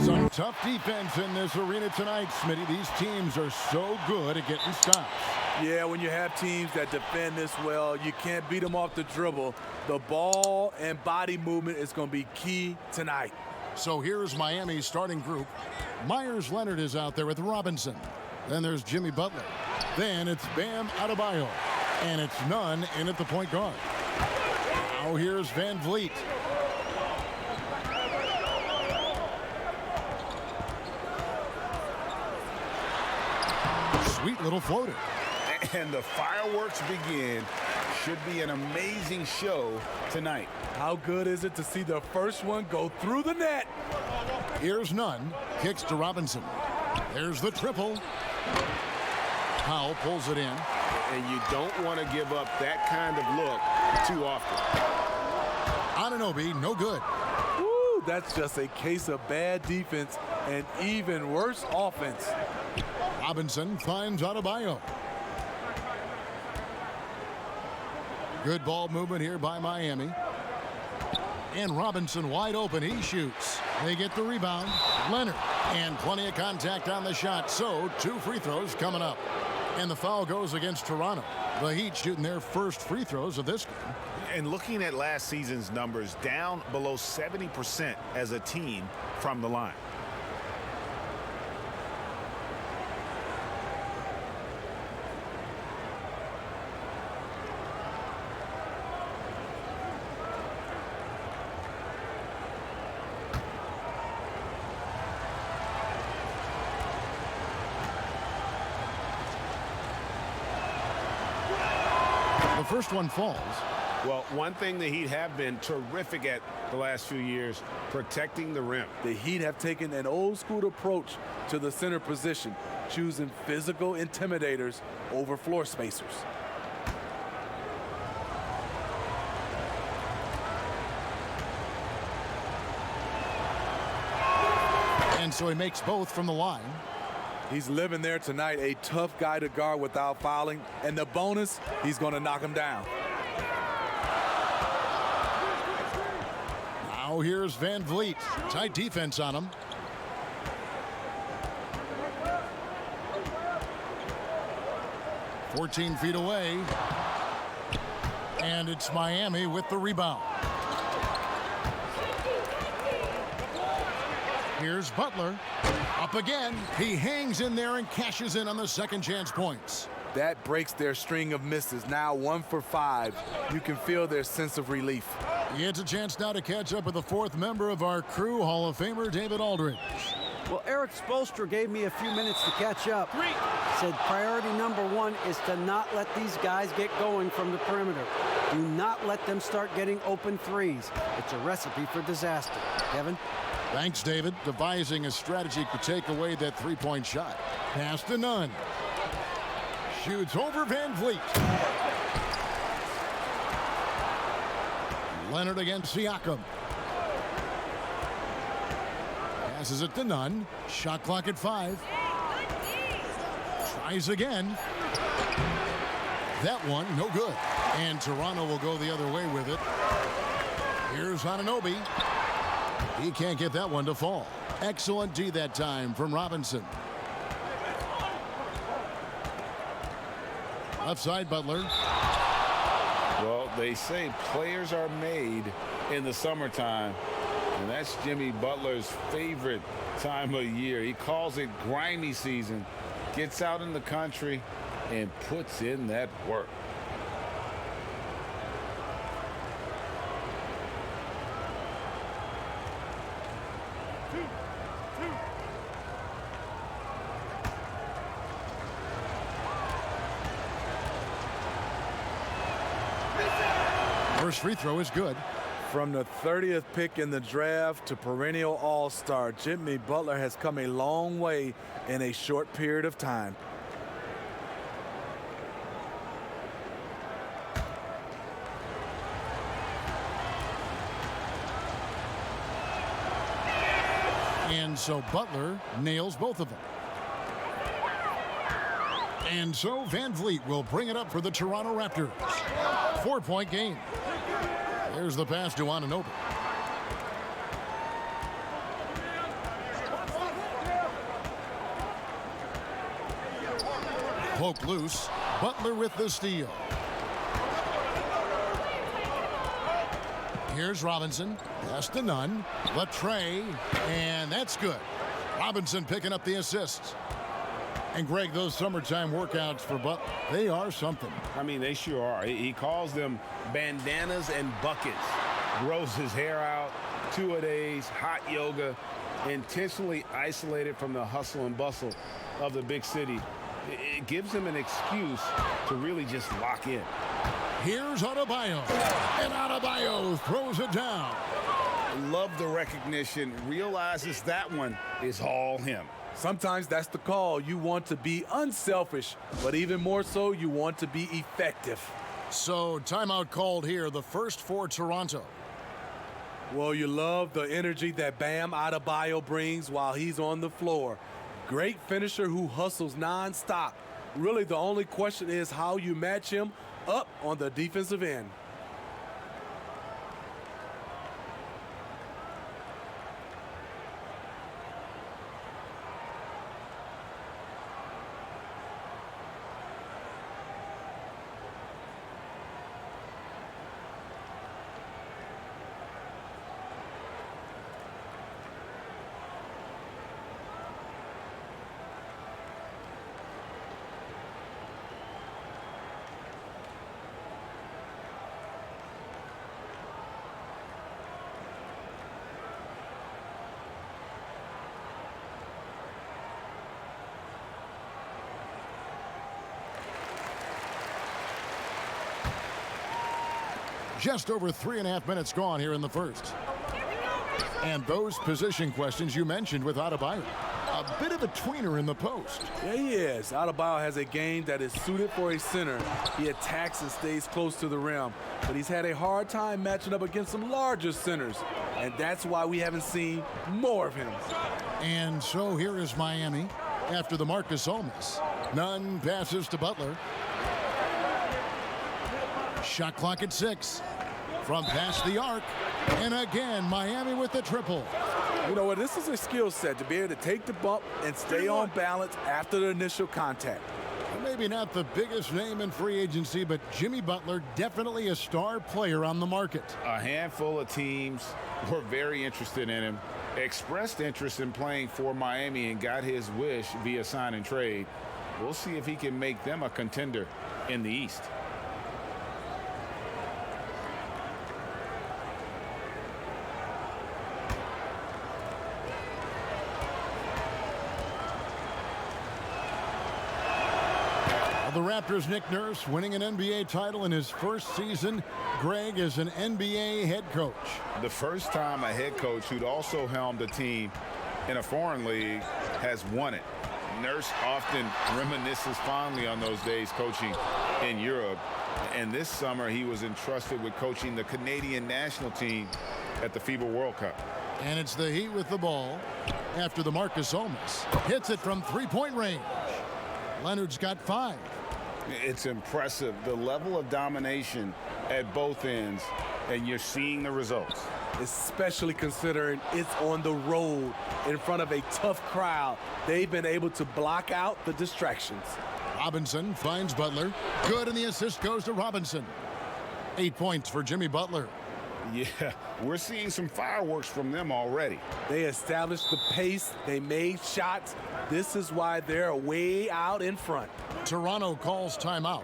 Some tough defense in this arena tonight, Smitty. These teams are so good at getting stops. Yeah, when you have teams that defend this well, you can't beat them off the dribble. The ball and body movement is going to be key tonight. So here's Miami's starting group. Myers Leonard is out there with Robinson. Then there's Jimmy Butler. Then it's Bam Adebayo. And it's Nunn in at the point guard. Now here's Van Vliet. Sweet little floater. And the fireworks begin. Should be an amazing show tonight. How good is it to see the first one go through the net? Here's Nunn. Kicks to Robinson. There's the triple. Powell pulls it in. And you don't want to give up that kind of look too often. Anunoby, no good. Woo, that's just a case of bad defense and even worse offense. Robinson finds Adebayo. Good ball movement here by Miami. And Robinson wide open. He shoots. They get the rebound. Leonard. And plenty of contact on the shot. So 2 free throws coming up. And the foul goes against Toronto. The Heat shooting their first free throws of this game. And looking at last season's numbers, down below 70% as a team from the line. The first one falls. Well, one thing the Heat have been terrific at the last few years, protecting the rim. The Heat have taken an old-school approach to the center position, choosing physical intimidators over floor spacers. And so he makes both from the line. He's living there tonight, a tough guy to guard without fouling. And the bonus, he's going to knock him down. Now here's Van Vliet. Tight defense on him. "14 feet away. And it's Miami with the rebound. Here's Butler. Up again. He hangs in there and cashes in on the second chance points. That breaks their string of misses. Now 1 for 5. You can feel their sense of relief. It's a chance now to catch up with the fourth member of our crew, Hall of Famer David Aldridge. Well, Eric Spoelstra gave me a few minutes to catch up. Said priority number 1 is to not let these guys get going from the perimeter. Do not let them start getting open threes. It's a recipe for disaster. Kevin? Thanks, David. Devising a strategy to take away that three-point shot. Pass to Nunn. Shoots over Van Vliet. Leonard against Siakam. Passes it to Nunn. Shot clock at 5. Tries again. That one, no good. And Toronto will go the other way with it. Here's Anunoby. He can't get that one to fall. Excellent D that time from Robinson. Left side, Butler. Well, they say players are made in the summertime, and that's Jimmy Butler's favorite time of year. He calls it grimy season, gets out in the country, and puts in that work. First free throw is good. From the 30th pick in the draft to perennial all-star, Jimmy Butler has come a long way in a short period of time. And so Butler nails both of them. And so Van Vliet will bring it up for the Toronto Raptors. 4-point game. There's the pass to Anunoby. Poke loose. Butler with the steal. Here's Robinson. Pass to Nunn. Latre. And that's good. Robinson picking up the assists. And Greg, those summertime workouts for Butler, they are something. I mean, they sure are. He calls them bandanas and buckets. Grows his hair out, 2-a-days, hot yoga, intentionally isolated from the hustle and bustle of the big city. It gives him an excuse to really just lock in. Here's Adebayo. And Adebayo throws it down. Love the recognition. Realizes that one is all him. Sometimes that's the call. You want to be unselfish, but even more so, you want to be effective. So, timeout called here, the first for Toronto. Well, you love the energy that Bam Adebayo brings while he's on the floor. Great finisher who hustles nonstop. Really, the only question is how you match him up on the defensive end. Just over 3.5 minutes gone here in the first. And those position questions you mentioned with Adebayo. A bit of a tweener in the post. Yeah, he is. Adebayo has a game that is suited for a center. He attacks and stays close to the rim. But he's had a hard time matching up against some larger centers. And that's why we haven't seen more of him. And so here is Miami after the Marcus Olmis. Nunn passes to Butler. Shot clock at 6. From past the arc. And again, Miami with the triple. You know what? This is a skill set to be able to take the bump and stay on balance after the initial contact. Maybe not the biggest name in free agency, but Jimmy Butler definitely a star player on the market. A handful of teams were very interested in him, expressed interest in playing for Miami, and got his wish via sign and trade. We'll see if he can make them a contender in the East. The Raptors' Nick Nurse winning an NBA title in his first season. Greg is an NBA head coach. The first time a head coach who'd also helmed a team in a foreign league has won it. Nurse often reminisces fondly on those days coaching in Europe. And this summer he was entrusted with coaching the Canadian national team at the FIBA World Cup. And it's the Heat with the ball after the Marcus Olmis hits it from three-point range. Leonard's got 5. It's impressive, the level of domination at both ends, and you're seeing the results. Especially considering it's on the road in front of a tough crowd. They've been able to block out the distractions. Robinson finds Butler. Good, and the assist goes to Robinson. 8 points for Jimmy Butler. Yeah, we're seeing some fireworks from them already. They established the pace. They made shots. This is why they're way out in front. Toronto calls timeout.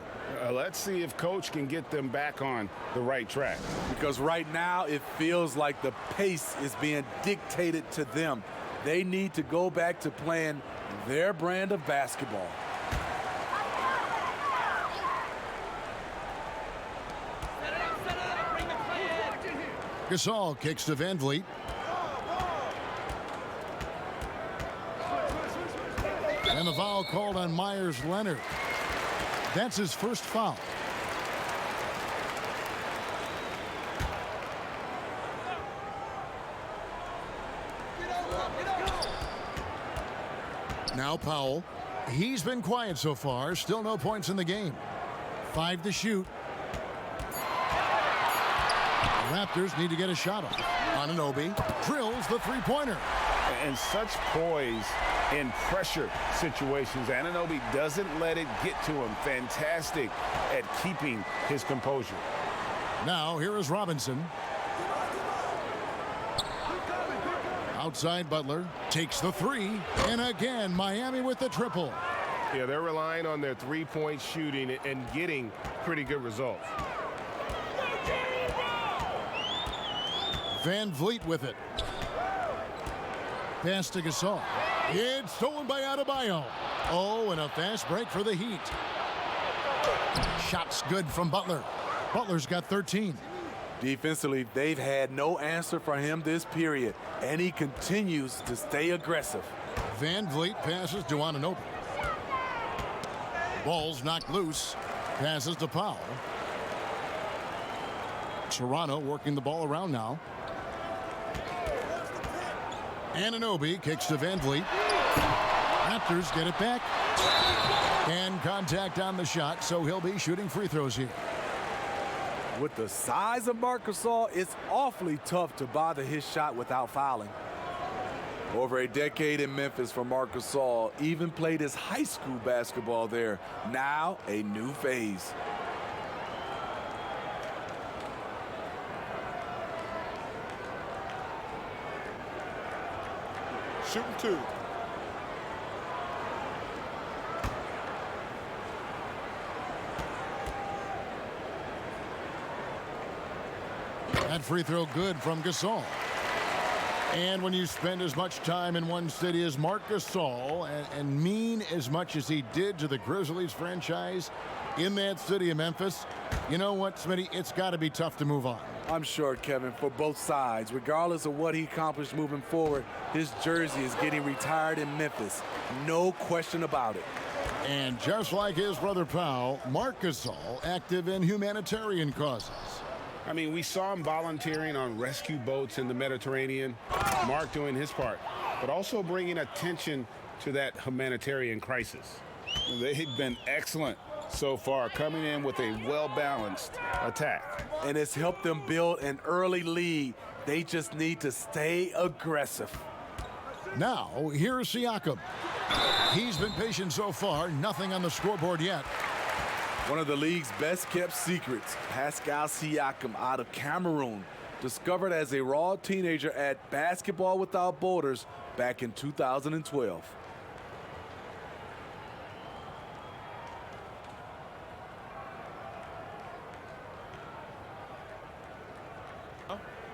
Let's see if Coach can get them back on the right track. Because right now it feels like the pace is being dictated to them. They need to go back to playing their brand of basketball. Gasol kicks to Van Vliet. And the foul called on Myers Leonard. That's his first foul. Now Powell. He's been quiet so far. Still no points in the game. 5 to shoot. The Raptors need to get a shot off. Anunoby drills the three-pointer. And such poise in pressure situations. Anunoby doesn't let it get to him. Fantastic at keeping his composure. Now here is Robinson. Outside Butler takes the three. And again, Miami with the triple. Yeah, they're relying on their three-point shooting and getting pretty good results. Van Vliet with it. Pass to Gasol. It's stolen by Adebayo. Oh, and a fast break for the Heat. Shots good from Butler. Butler's got 13. Defensively, they've had no answer for him this period, and he continues to stay aggressive. Van Vliet passes to Anunoby. Ball's knocked loose. Passes to Powell. Toronto working the ball around now. Anunoby kicks to Van Vliet. Raptors get it back. And contact on the shot, so he'll be shooting free throws here. With the size of Marc Gasol, it's awfully tough to bother his shot without fouling. Over a decade in Memphis for Marc Gasol, even played his high school basketball there. Now a new phase. Shooting 2. That free throw good from Gasol. And when you spend as much time in one city as Marc Gasol and mean as much as he did to the Grizzlies franchise in that city of Memphis, you know what, Smitty? It's got to be tough to move on. I'm sure, Kevin, for both sides, regardless of what he accomplished moving forward, his jersey is getting retired in Memphis. No question about it. And just like his brother Powell, Marc Gasol active in humanitarian causes. I mean, we saw him volunteering on rescue boats in the Mediterranean. Mark doing his part, but also bringing attention to that humanitarian crisis. They've been excellent so far, coming in with a well-balanced attack. And it's helped them build an early lead. They just need to stay aggressive. Now, here's Siakam. He's been patient so far, nothing on the scoreboard yet. One of the league's best-kept secrets, Pascal Siakam out of Cameroon, discovered as a raw teenager at Basketball Without Borders back in 2012.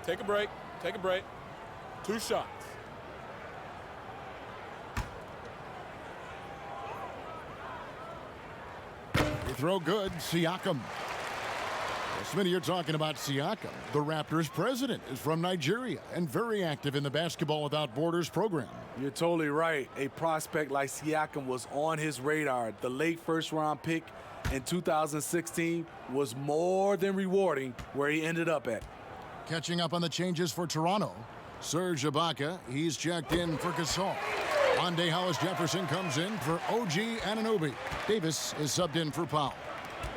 Take a break. Take a break. 2 shots. Throw good, Siakam. Smitty, you're talking about Siakam. The Raptors president is from Nigeria and very active in the Basketball Without Borders program. You're totally right. A prospect like Siakam was on his radar. The late first-round pick in 2016 was more than rewarding where he ended up at. Catching up on the changes for Toronto. Serge Ibaka, he's checked in for Gasol. Monday Hollis Jefferson comes in for OG Anunoby. Davis is subbed in for Powell.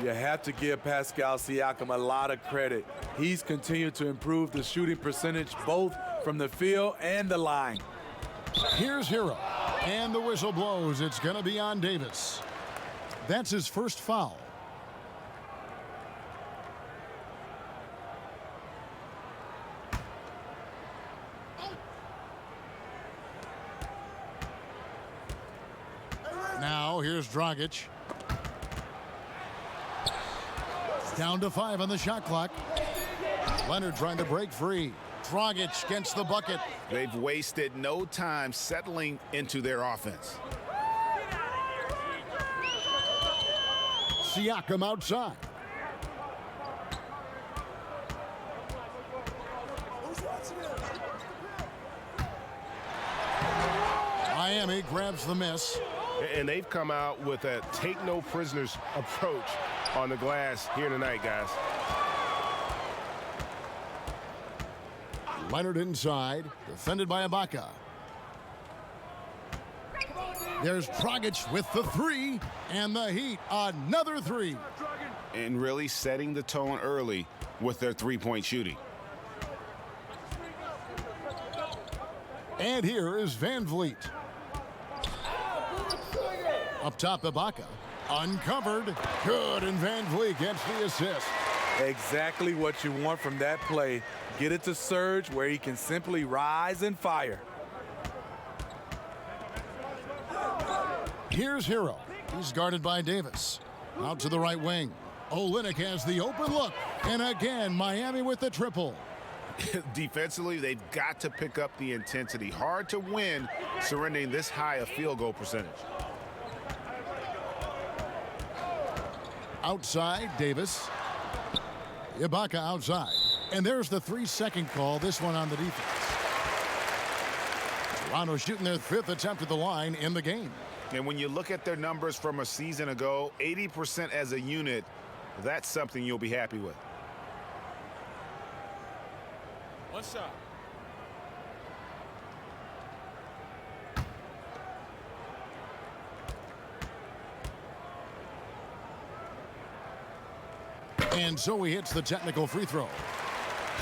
You have to give Pascal Siakam a lot of credit. He's continued to improve the shooting percentage both from the field and the line. Here's Hero, and the whistle blows. It's going to be on Davis. That's his first foul. Now, here's Dragic. Down to 5 on the shot clock. Leonard trying to break free. Dragic gets the bucket. They've wasted no time settling into their offense. Siakam outside. Miami grabs the miss. And they've come out with a take-no-prisoners approach on the glass here tonight, guys. Leonard inside, defended by Ibaka. There's Dragic with the three, and the Heat another three. And really setting the tone early with their three-point shooting. And here is Van Vliet. Up top, Ibaka. Uncovered. Good, and Van Vliet gets the assist. Exactly what you want from that play. Get it to Serge where he can simply rise and fire. Here's Hero. He's guarded by Davis. Out to the right wing. Olynyk has the open look. And again, Miami with the triple. Defensively, they've got to pick up the intensity. Hard to win surrendering this high a field goal percentage. Outside, Davis. Ibaka outside. And there's the 3-second call, this one on the defense. Toronto shooting their 5th attempt at the line in the game. And when you look at their numbers from a season ago, 80% as a unit, that's something you'll be happy with. One shot. And so he hits the technical free throw.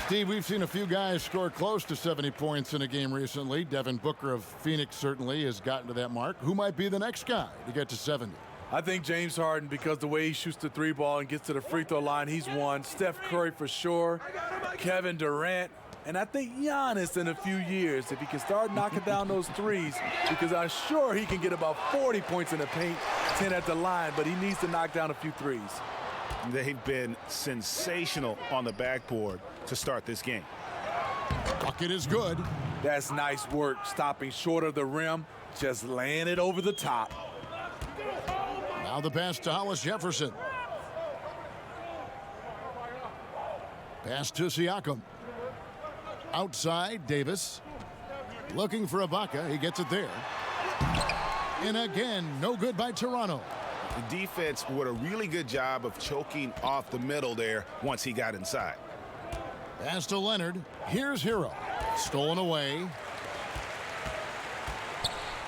Steve, we've seen a few guys score close to 70 points in a game recently. Devin Booker of Phoenix certainly has gotten to that mark. Who might be the next guy to get to 70? I think James Harden, because the way he shoots the three ball and gets to the free throw line, he's one. Steph Curry for sure. Kevin Durant. And I think Giannis in a few years, if he can start knocking down those threes, because I'm sure he can get about 40 points in the paint, 10 at the line, but he needs to knock down a few threes. They've been sensational on the backboard to start this game. Bucket is good. That's nice work, stopping short of the rim, just laying it over the top. Now the pass to Hollis Jefferson. Pass to Siakam. Outside, Davis. Looking for Ibaka. He gets it there. And again, no good by Toronto. The defense did a really good job of choking off the middle there once he got inside. Pass to Leonard. Here's Hero. Stolen away.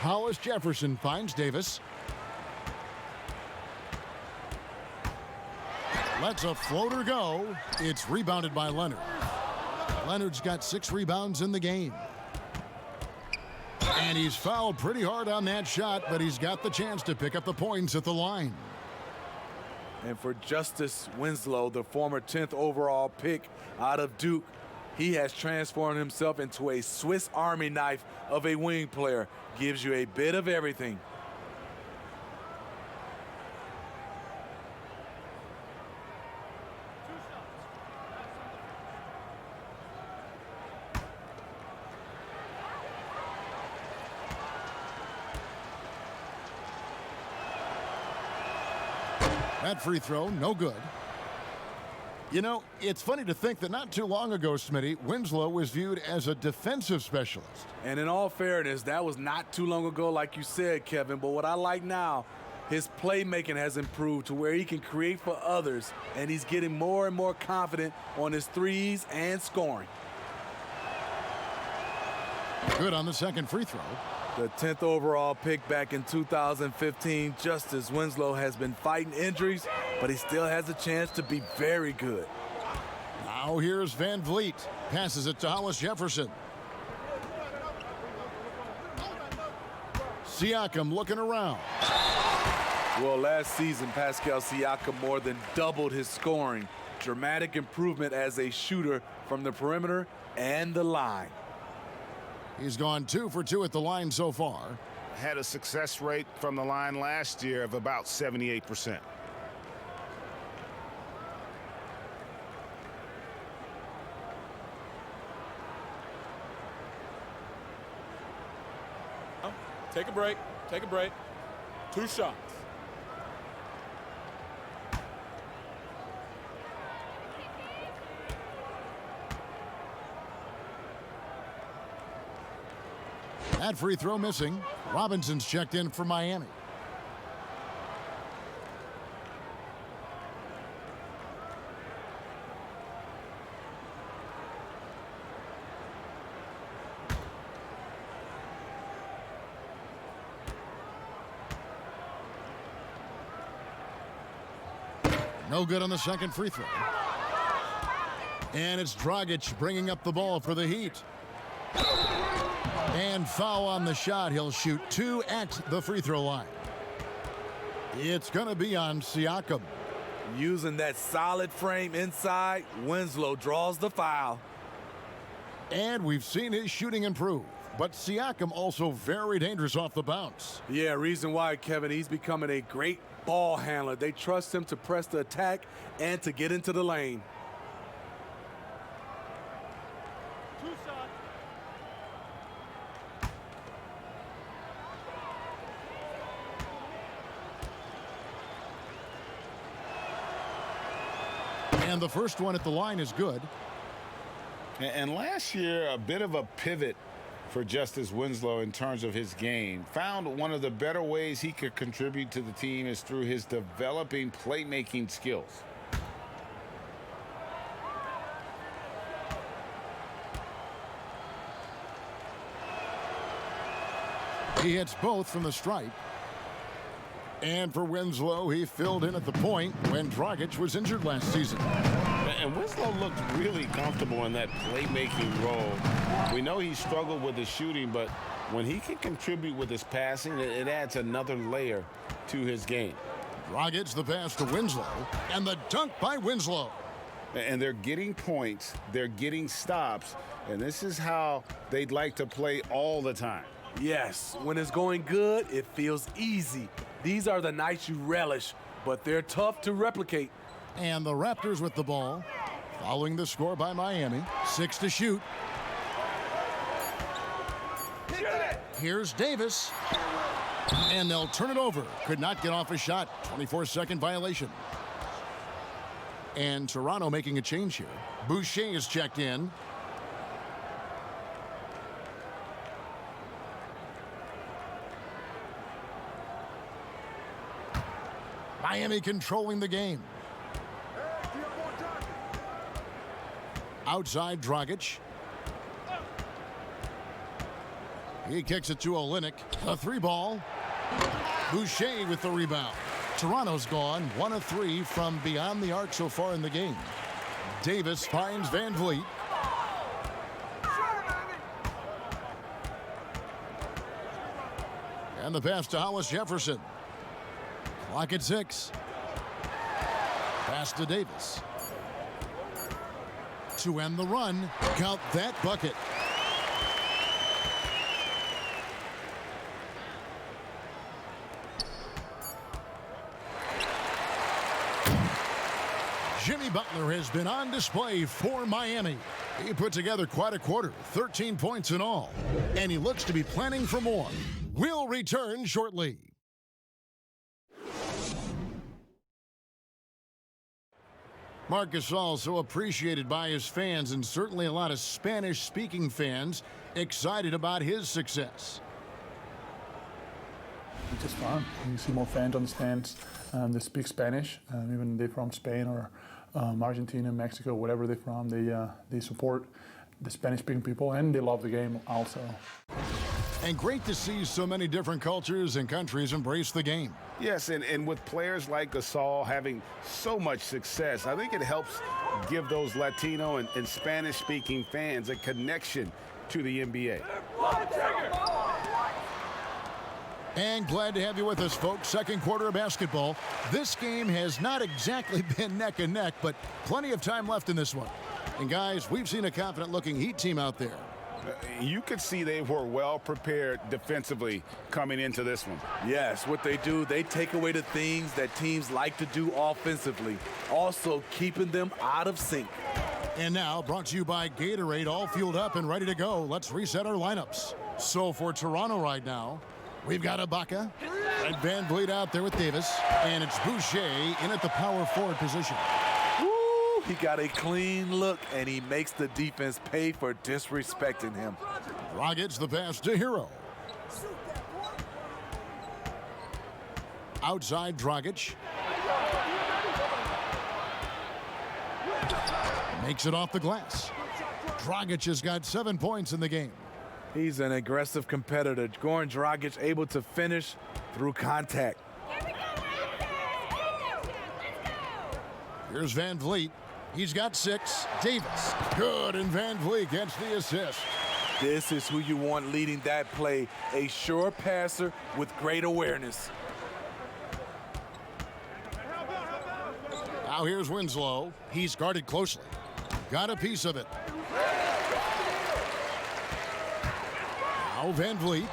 Hollis Jefferson finds Davis. Lets a floater go. It's rebounded by Leonard. Leonard's got 6 rebounds in the game. And he's fouled pretty hard on that shot, but he's got the chance to pick up the points at the line. And for Justice Winslow, the former 10th overall pick out of Duke, he has transformed himself into a Swiss Army knife of a wing player. Gives you a bit of everything. That free throw, no good. You know, it's funny to think that not too long ago, Smitty, Winslow was viewed as a defensive specialist. And in all fairness, that was not too long ago, like you said, Kevin. But what I like now, his playmaking has improved to where he can create for others, and he's getting more and more confident on his threes and scoring. Good on the second free throw. The 10th overall pick back in 2015, Justice Winslow has been fighting injuries, but he still has a chance to be very good. Now here's Van Vliet. Passes it to Hollis Jefferson. Siakam looking around. Well, last season, Pascal Siakam more than doubled his scoring. Dramatic improvement as a shooter from the perimeter and the line. He's gone 2 for 2 at the line so far. Had a success rate from the line last year of about 78%. Take a break. Take a break. 2 shots. That free throw missing. Robinson's checked in for Miami. No good on the second free throw. And it's Dragic bringing up the ball for the Heat. And foul on the shot. He'll shoot 2 at the free throw line. It's going to be on Siakam. Using that solid frame inside, Winslow draws the foul. And we've seen his shooting improve. But Siakam also very dangerous off the bounce. Yeah, reason why, Kevin, he's becoming a great ball handler. They trust him to press the attack and to get into the lane. And the first one at the line is good. And last year, a bit of a pivot for Justice Winslow in terms of his game. Found one of the better ways he could contribute to the team is through his developing playmaking skills. He hits both from the stripe. And for Winslow, he filled in at the point when Dragic was injured last season. And Winslow looked really comfortable in that playmaking role. We know he struggled with his shooting, but when he can contribute with his passing, it adds another layer to his game. Dragic the pass to Winslow, and the dunk by Winslow. And they're getting points, they're getting stops, and this is how they'd like to play all the time. Yes, when it's going good, it feels easy. These are the nights you relish, but they're tough to replicate. And the Raptors with the ball, following the score by Miami. 6 to shoot. Here's Davis. And they'll turn it over. Could not get off a shot. 24-second violation. And Toronto making a change here. Boucher is checked in. Miami controlling the game. Outside Dragic. He kicks it to Olynyk. A 3-ball. Boucher with the rebound. Toronto's gone 1 of 3 from beyond the arc so far in the game. Davis finds Van Vliet. And the pass to Hollis Jefferson. Clock at 6. Pass to Davis. To end the run, count that bucket. Jimmy Butler has been on display for Miami. He put together quite a quarter, 13 points in all, and he looks to be planning for more. We'll return shortly. Marc Gasol, so appreciated by his fans, and certainly a lot of Spanish-speaking fans excited about his success. It's just fun. You see more fans on the stands that speak Spanish, even they're from Spain or Argentina, Mexico, whatever they're from. They support the Spanish-speaking people, and they love the game also. And great to see so many different cultures and countries embrace the game. Yes, and with players like Gasol having so much success, I think it helps give those Latino and Spanish-speaking fans a connection to the NBA. And glad to have you with us, folks. Second quarter of basketball. This game has not exactly been neck and neck, but plenty of time left in this one. And guys, we've seen a confident-looking Heat team out there. You could see they were well prepared defensively coming into this one. Yes, what they do, they take away the things that teams like to do offensively, also keeping them out of sync. And now, brought to you by Gatorade, all fueled up and ready to go. Let's reset our lineups. So for Toronto right now, we've got Ibaka and Van Vliet out there with Davis, and it's Boucher in at the power forward position. He got a clean look, and he makes the defense pay for disrespecting him. Dragic the pass to Hero. Outside Dragic. Makes it off the glass. Dragic has got 7 points in the game. He's an aggressive competitor. Goran Dragic able to finish through contact. Here's Van Vliet. He's got 6. Davis. Good, and Van Vliet gets the assist. This is who you want leading that play, a sure passer with great awareness. Now here's Winslow. He's guarded closely. Got a piece of it. Now Van Vliet.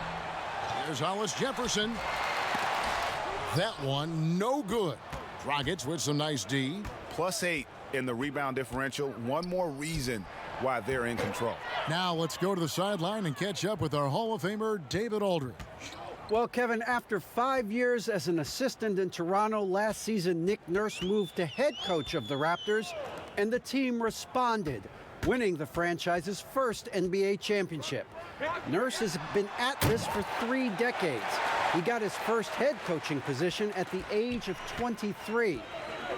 Here's Hollis Jefferson. That one no good. Dragons with some nice D. +8 in the rebound differential. One more reason why they're in control. Now let's go to the sideline and catch up with our Hall of Famer, David Aldridge. Well, Kevin, after 5 years as an assistant in Toronto, last season Nick Nurse moved to head coach of the Raptors, and the team responded, winning the franchise's first NBA championship. Nurse has been at this for 3 decades. He got his first head coaching position at the age of 23.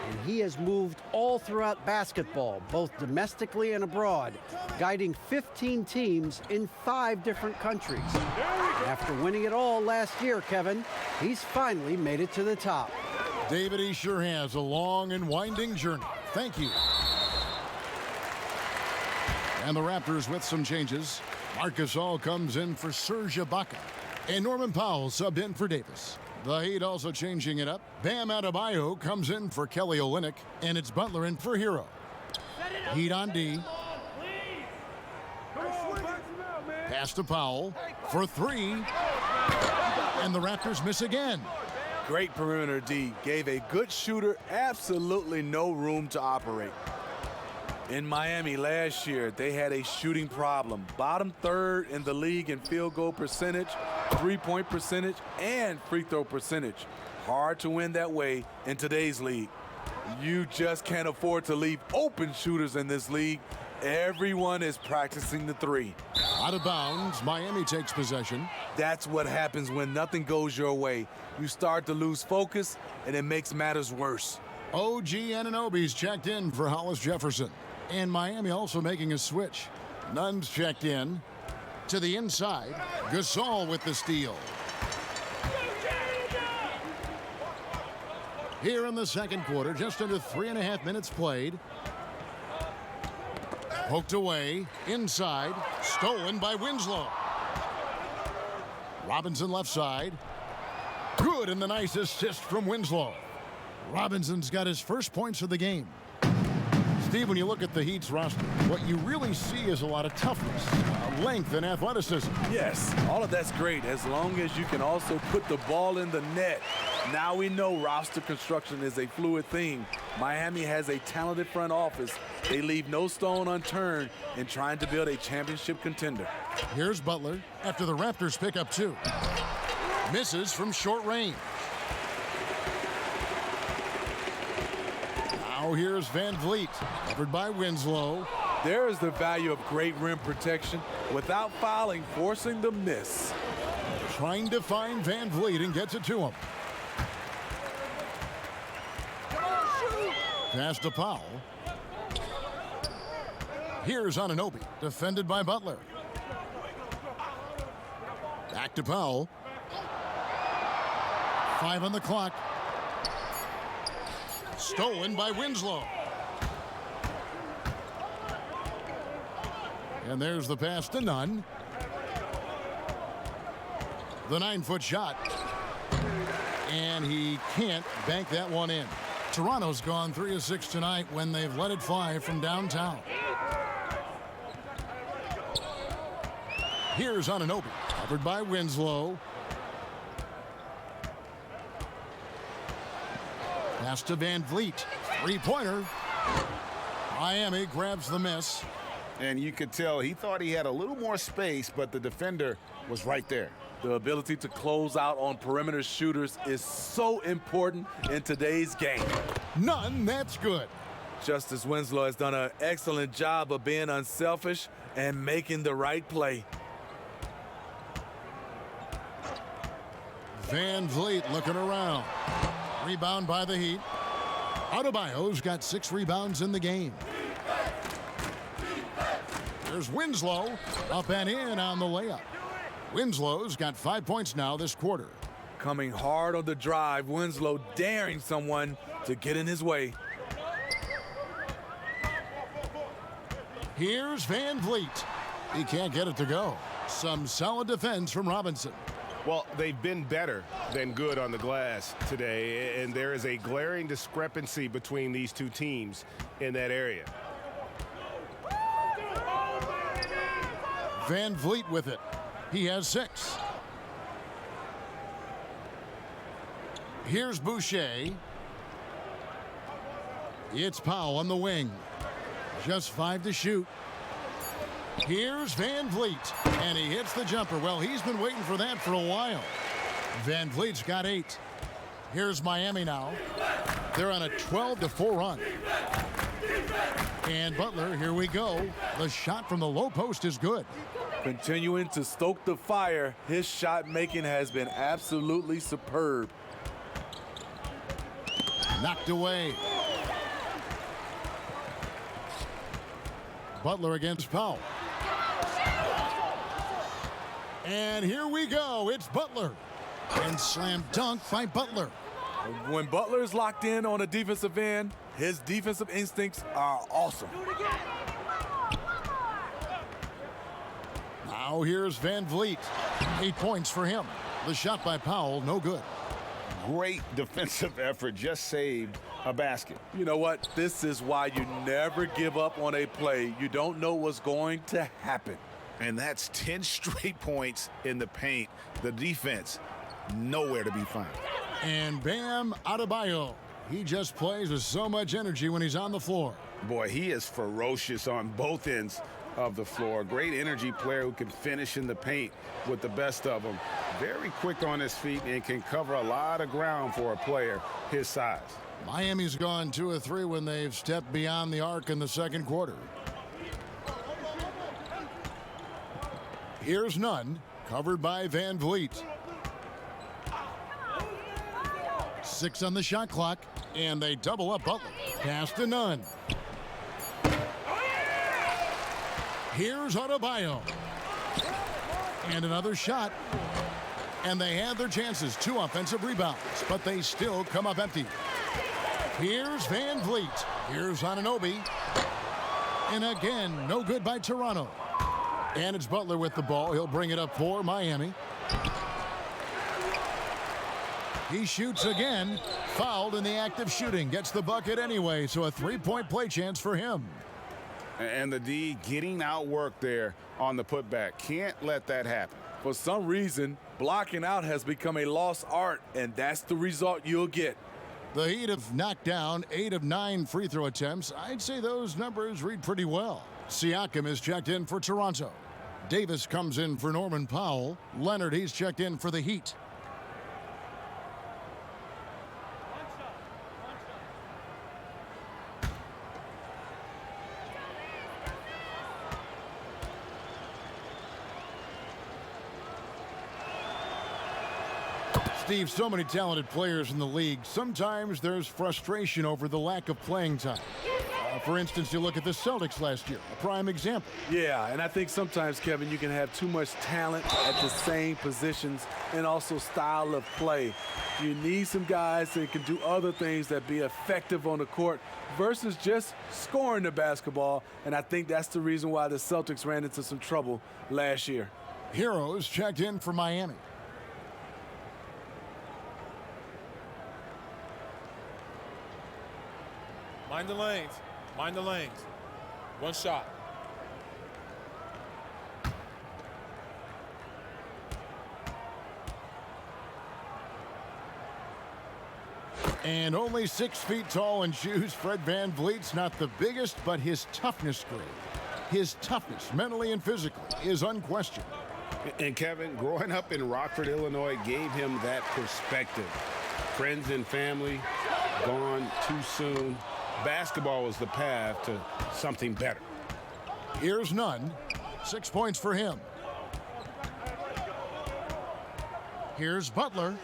And he has moved all throughout basketball, both domestically and abroad, guiding 15 teams in 5 different countries. After winning it all last year, Kevin, he's finally made it to the top. David, he sure has a long and winding journey. Thank you. And the Raptors with some changes. Marcus All comes in for Serge Ibaka. And Norman Powell subbed in for Davis. The Heat also changing it up. Bam Adebayo comes in for Kelly Olynyk, and it's Butler in for Hero. Heat on D. Pass to Powell for 3. And the Raptors miss again. Great perimeter D. Gave a good shooter absolutely no room to operate. In Miami last year, they had a shooting problem. Bottom 3rd in the league in field goal percentage, 3-point percentage, and free throw percentage. Hard to win that way in today's league. You just can't afford to leave open shooters in this league. Everyone is practicing the 3. Out of bounds, Miami takes possession. That's what happens when nothing goes your way. You start to lose focus, and it makes matters worse. OG Anunoby's checked in for Hollis Jefferson. And Miami also making a switch. Nunn's checked in. To the inside. Gasol with the steal. Here in the second quarter, just under 3.5 minutes played. Poked away. Inside. Stolen by Winslow. Robinson left side. Good, and the nice assist from Winslow. Robinson's got his first points of the game. Steve, when you look at the Heat's roster, what you really see is a lot of toughness, length, and athleticism. Yes, all of that's great as long as you can also put the ball in the net. Now we know roster construction is a fluid thing. Miami has a talented front office. They leave no stone unturned in trying to build a championship contender. Here's Butler after the Raptors pick up 2. Misses from short range. Now here's Van Vliet, covered by Winslow. There is the value of great rim protection without fouling, forcing the miss. Trying to find Van Vliet and gets it to him. Pass to Powell. Here's Anunoby, defended by Butler. Back to Powell. 5 on the clock. Stolen by Winslow. And there's the pass to Nunn. The 9-foot shot. And he can't bank that one in. Toronto's gone 3 of 6 tonight when they've let it fly from downtown. Here's Anunoby, covered by Winslow. Pass to Van Vliet. 3-pointer. Miami grabs the miss. And you could tell he thought he had a little more space, but the defender was right there. The ability to close out on perimeter shooters is so important in today's game. None, that's good. Justice Winslow has done an excellent job of being unselfish and making the right play. Van Vliet looking around. Rebound by the Heat. Adebayo's got 6 rebounds in the game. There's Winslow, up and in on the layup. Winslow's got 5 points now this quarter. Coming hard on the drive, Winslow daring someone to get in his way. Here's Van Vliet. He can't get it to go. Some solid defense from Robinson. Well, they've been better than good on the glass today, and there is a glaring discrepancy between these two teams in that area. Van Vliet with it. He has 6. Here's Boucher. It's Powell on the wing. Just 5 to shoot. Here's Van Vliet, and he hits the jumper. Well, he's been waiting for that for a while. Van Vliet's got 8. Here's Miami now. They're on a 12-4 run. And Butler, here we go. The shot from the low post is good. Continuing to stoke the fire, his shot making has been absolutely superb. Knocked away. Butler against Powell. And here we go. It's Butler. And slam dunk by Butler. When Butler is locked in on a defensive end, his defensive instincts are awesome. Now here's Van Vliet. 8 points for him. The shot by Powell, no good. Great defensive effort, just saved a basket. You know what? This is why you never give up on a play. You don't know what's going to happen. And that's 10 straight points in the paint. The defense, nowhere to be found. And Bam Adebayo. He just plays with so much energy when he's on the floor. Boy, he is ferocious on both ends of the floor. Great energy player who can finish in the paint with the best of them. Very quick on his feet and can cover a lot of ground for a player his size. Miami's gone 2 of 3 when they've stepped beyond the arc in the second quarter. Here's Nunn, covered by Van Vliet. 6 on the shot clock, and they double up Butler. Pass to Nunn. Here's Adebayo. And another shot. And they had their chances. 2 offensive rebounds, but they still come up empty. Here's Van Vliet. Here's Anunoby. And again, no good by Toronto. And it's Butler with the ball. He'll bring it up for Miami. He shoots again. Fouled in the act of shooting. Gets the bucket anyway, so a 3-point play chance for him. And the D getting outworked there on the putback. Can't let that happen. For some reason, blocking out has become a lost art, and that's the result you'll get. The Heat have knocked down 8 of 9 free throw attempts. I'd say those numbers read pretty well. Siakam is checked in for Toronto. Davis comes in for Norman Powell. Leonard, he's checked in for the Heat. Steve, so many talented players in the league. Sometimes there's frustration over the lack of playing time. For instance, you look at the Celtics last year, a prime example. Yeah, and I think sometimes, Kevin, you can have too much talent at the same positions and also style of play. You need some guys that can do other things that be effective on the court versus just scoring the basketball, and I think that's the reason why the Celtics ran into some trouble last year. Heroes checked in for Miami. Mind the lanes. Mind the lanes. 1 shot. And only 6 feet tall in shoes, Fred Van Vliet's not the biggest, but his toughness grade. His toughness, mentally and physically, is unquestioned. And Kevin, growing up in Rockford, Illinois, gave him that perspective. Friends and family gone too soon. Basketball was the path to something better. Here's Nunn. 6 points for him. Here's Butler.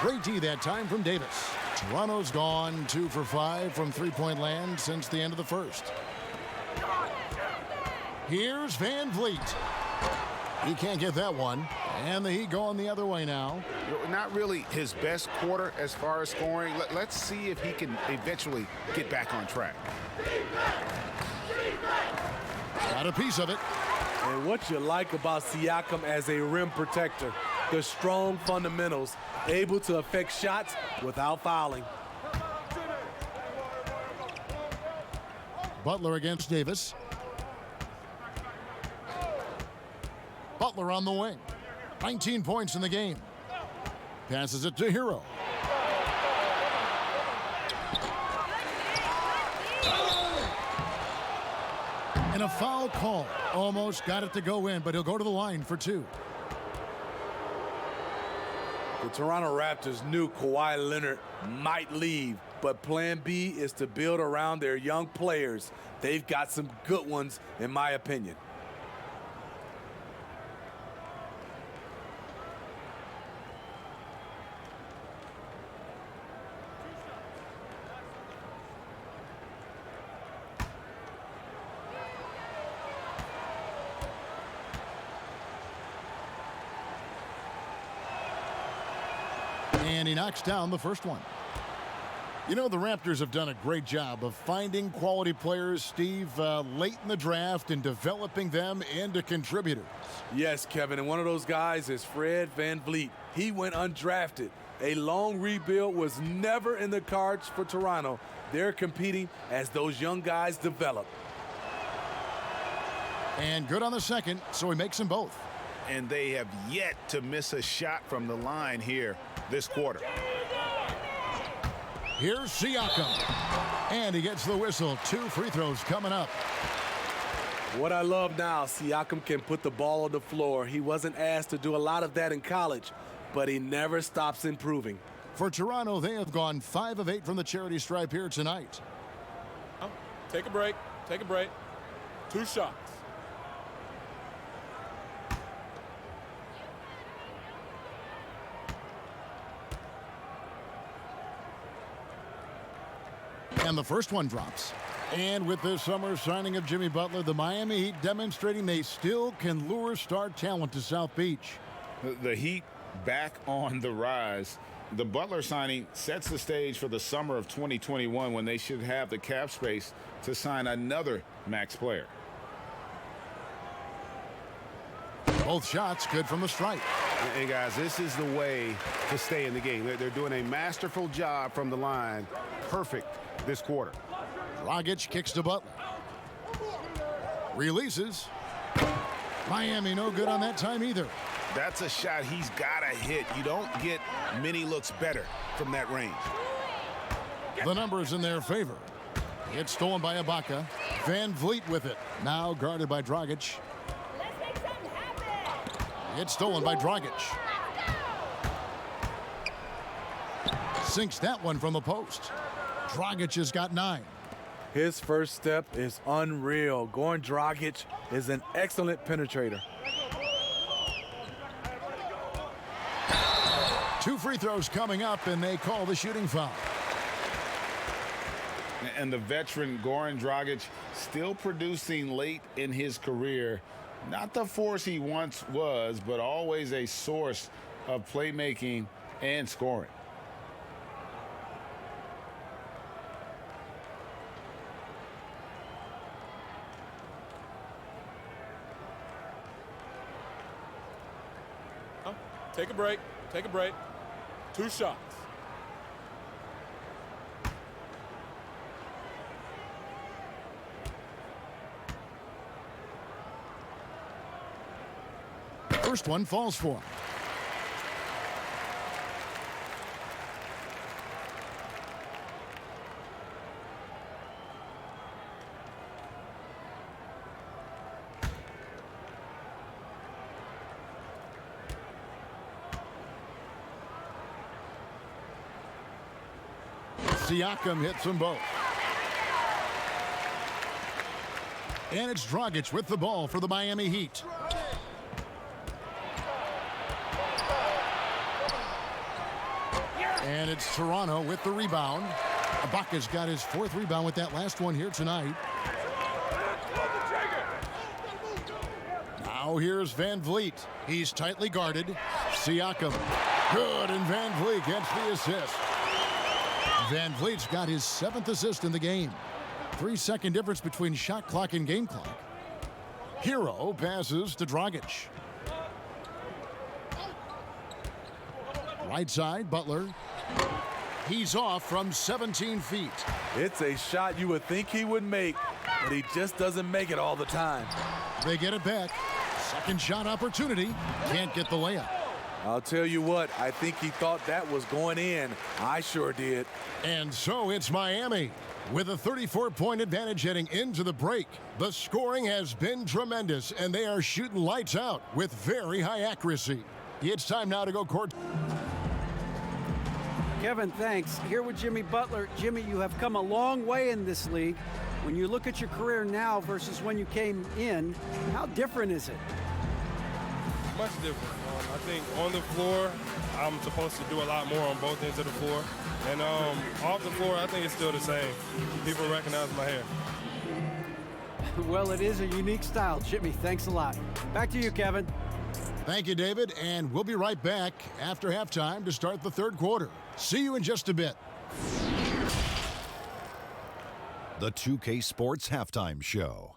Great D that time from Davis. Toronto's gone 2 for 5 from three-point land since the end of the first. Here's Van Vliet. He can't get that one. And the Heat going the other way now. Not really his best quarter as far as scoring. Let's see if he can eventually get back on track. Got a piece of it. And what you like about Siakam as a rim protector, the strong fundamentals, able to affect shots without fouling. Butler against Davis. Butler on the wing. 19 points in the game. Passes it to Hero. And a foul call. Almost got it to go in, but he'll go to the line for two. The Toronto Raptors knew Kawhi Leonard might leave, but plan B is to build around their young players. They've got some good ones, in my opinion. And he knocks down the first one. You know, the Raptors have done a great job of finding quality players, Steve, late in the draft and developing them into contributors. Yes, Kevin, and one of those guys is Fred VanVleet. He went undrafted. A long rebuild was never in the cards for Toronto. They're competing as those young guys develop. And good on the second, so he makes them both. And they have yet to miss a shot from the line here this quarter. Here's Siakam. And he gets the whistle. 2 free throws coming up. What I love now, Siakam can put the ball on the floor. He wasn't asked to do a lot of that in college, but he never stops improving. For Toronto, they have gone 5 of 8 from the charity stripe here tonight. Take a break. Take a break. 2 shots. And the first one drops. And with this summer signing of Jimmy Butler, the Miami Heat demonstrating they still can lure star talent to South Beach. The Heat back on the rise. The Butler signing sets the stage for the summer of 2021 when they should have the cap space to sign another max player. Both shots good from the stripe. And guys, this is the way to stay in the game. They're doing a masterful job from the line. Perfect this quarter. Dragic kicks to Butler. Releases. Miami no good on that time either. That's a shot he's got to hit. You don't get many looks better from that range. The numbers in their favor. It's stolen by Ibaka. VanVleet with it. Now guarded by Dragic. It's stolen by Dragic. Sinks that one from the post. Dragic has got 9. His first step is unreal. Goran Dragic is an excellent penetrator. 2 free throws coming up, and they call the shooting foul. And the veteran Goran Dragic still producing late in his career. Not the force he once was, but always a source of playmaking and scoring. Take a break. Take a break. 2 shots. First one falls for him. Siakam hits them both. And it's Dragic with the ball for the Miami Heat. And it's Toronto with the rebound. Ibaka's got his 4th rebound with that last one here tonight. Now here's VanVleet. He's tightly guarded. Siakam. Good, and VanVleet gets the assist. VanVleet's got his 7th assist in the game. 3-second difference between shot clock and game clock. Hero passes to Dragic. Right side, Butler. He's off from 17 feet. It's a shot you would think he would make, but he just doesn't make it all the time. They get it back. Second shot opportunity. Can't get the layup. I'll tell you what, I think he thought that was going in. I sure did. And so it's Miami with a 34-point advantage heading into the break. The scoring has been tremendous, and they are shooting lights out with very high accuracy. It's time now to go court. Kevin, thanks. Here with Jimmy Butler. Jimmy, you have come a long way in this league. When you look at your career now versus when you came in, how different is it? Much different. I think on the floor, I'm supposed to do a lot more on both ends of the floor. And off the floor, I think it's still the same. People recognize my hair. Well, it is a unique style. Jimmy, thanks a lot. Back to you, Kevin. Thank you, David, and we'll be right back after halftime to start the third quarter. See you in just a bit. The 2K Sports Halftime Show.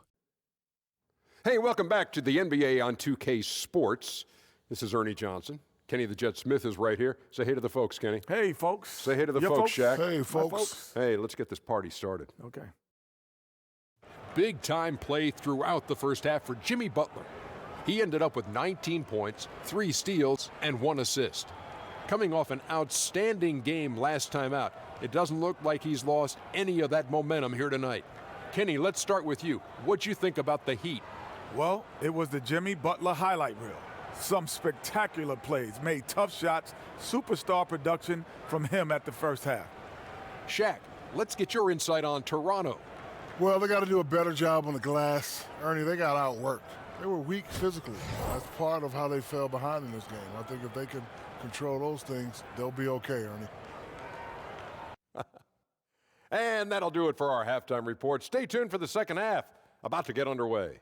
Hey, welcome back to the NBA on 2K Sports. This is Ernie Johnson. Kenny the Jet Smith is right here. Say hey to the folks, Kenny. Hey, folks. Say hey to the folks, Shaq. Hey, folks. Hey, let's get this party started. Okay. Big time play throughout the first half for Jimmy Butler. He ended up with 19 points, 3 steals, and 1 assist. Coming off an outstanding game last time out, it doesn't look like he's lost any of that momentum here tonight. Kenny, let's start with you. What'd you think about the Heat? Well, it was the Jimmy Butler highlight reel. Some spectacular plays, made tough shots, superstar production from him at the first half. Shaq, let's get your insight on Toronto. Well, they got to do a better job on the glass. Ernie, they got outworked. They were weak physically. That's part of how they fell behind in this game. I think if they can control those things, they'll be okay, Ernie. And that'll do it for our halftime report. Stay tuned for the second half, about to get underway.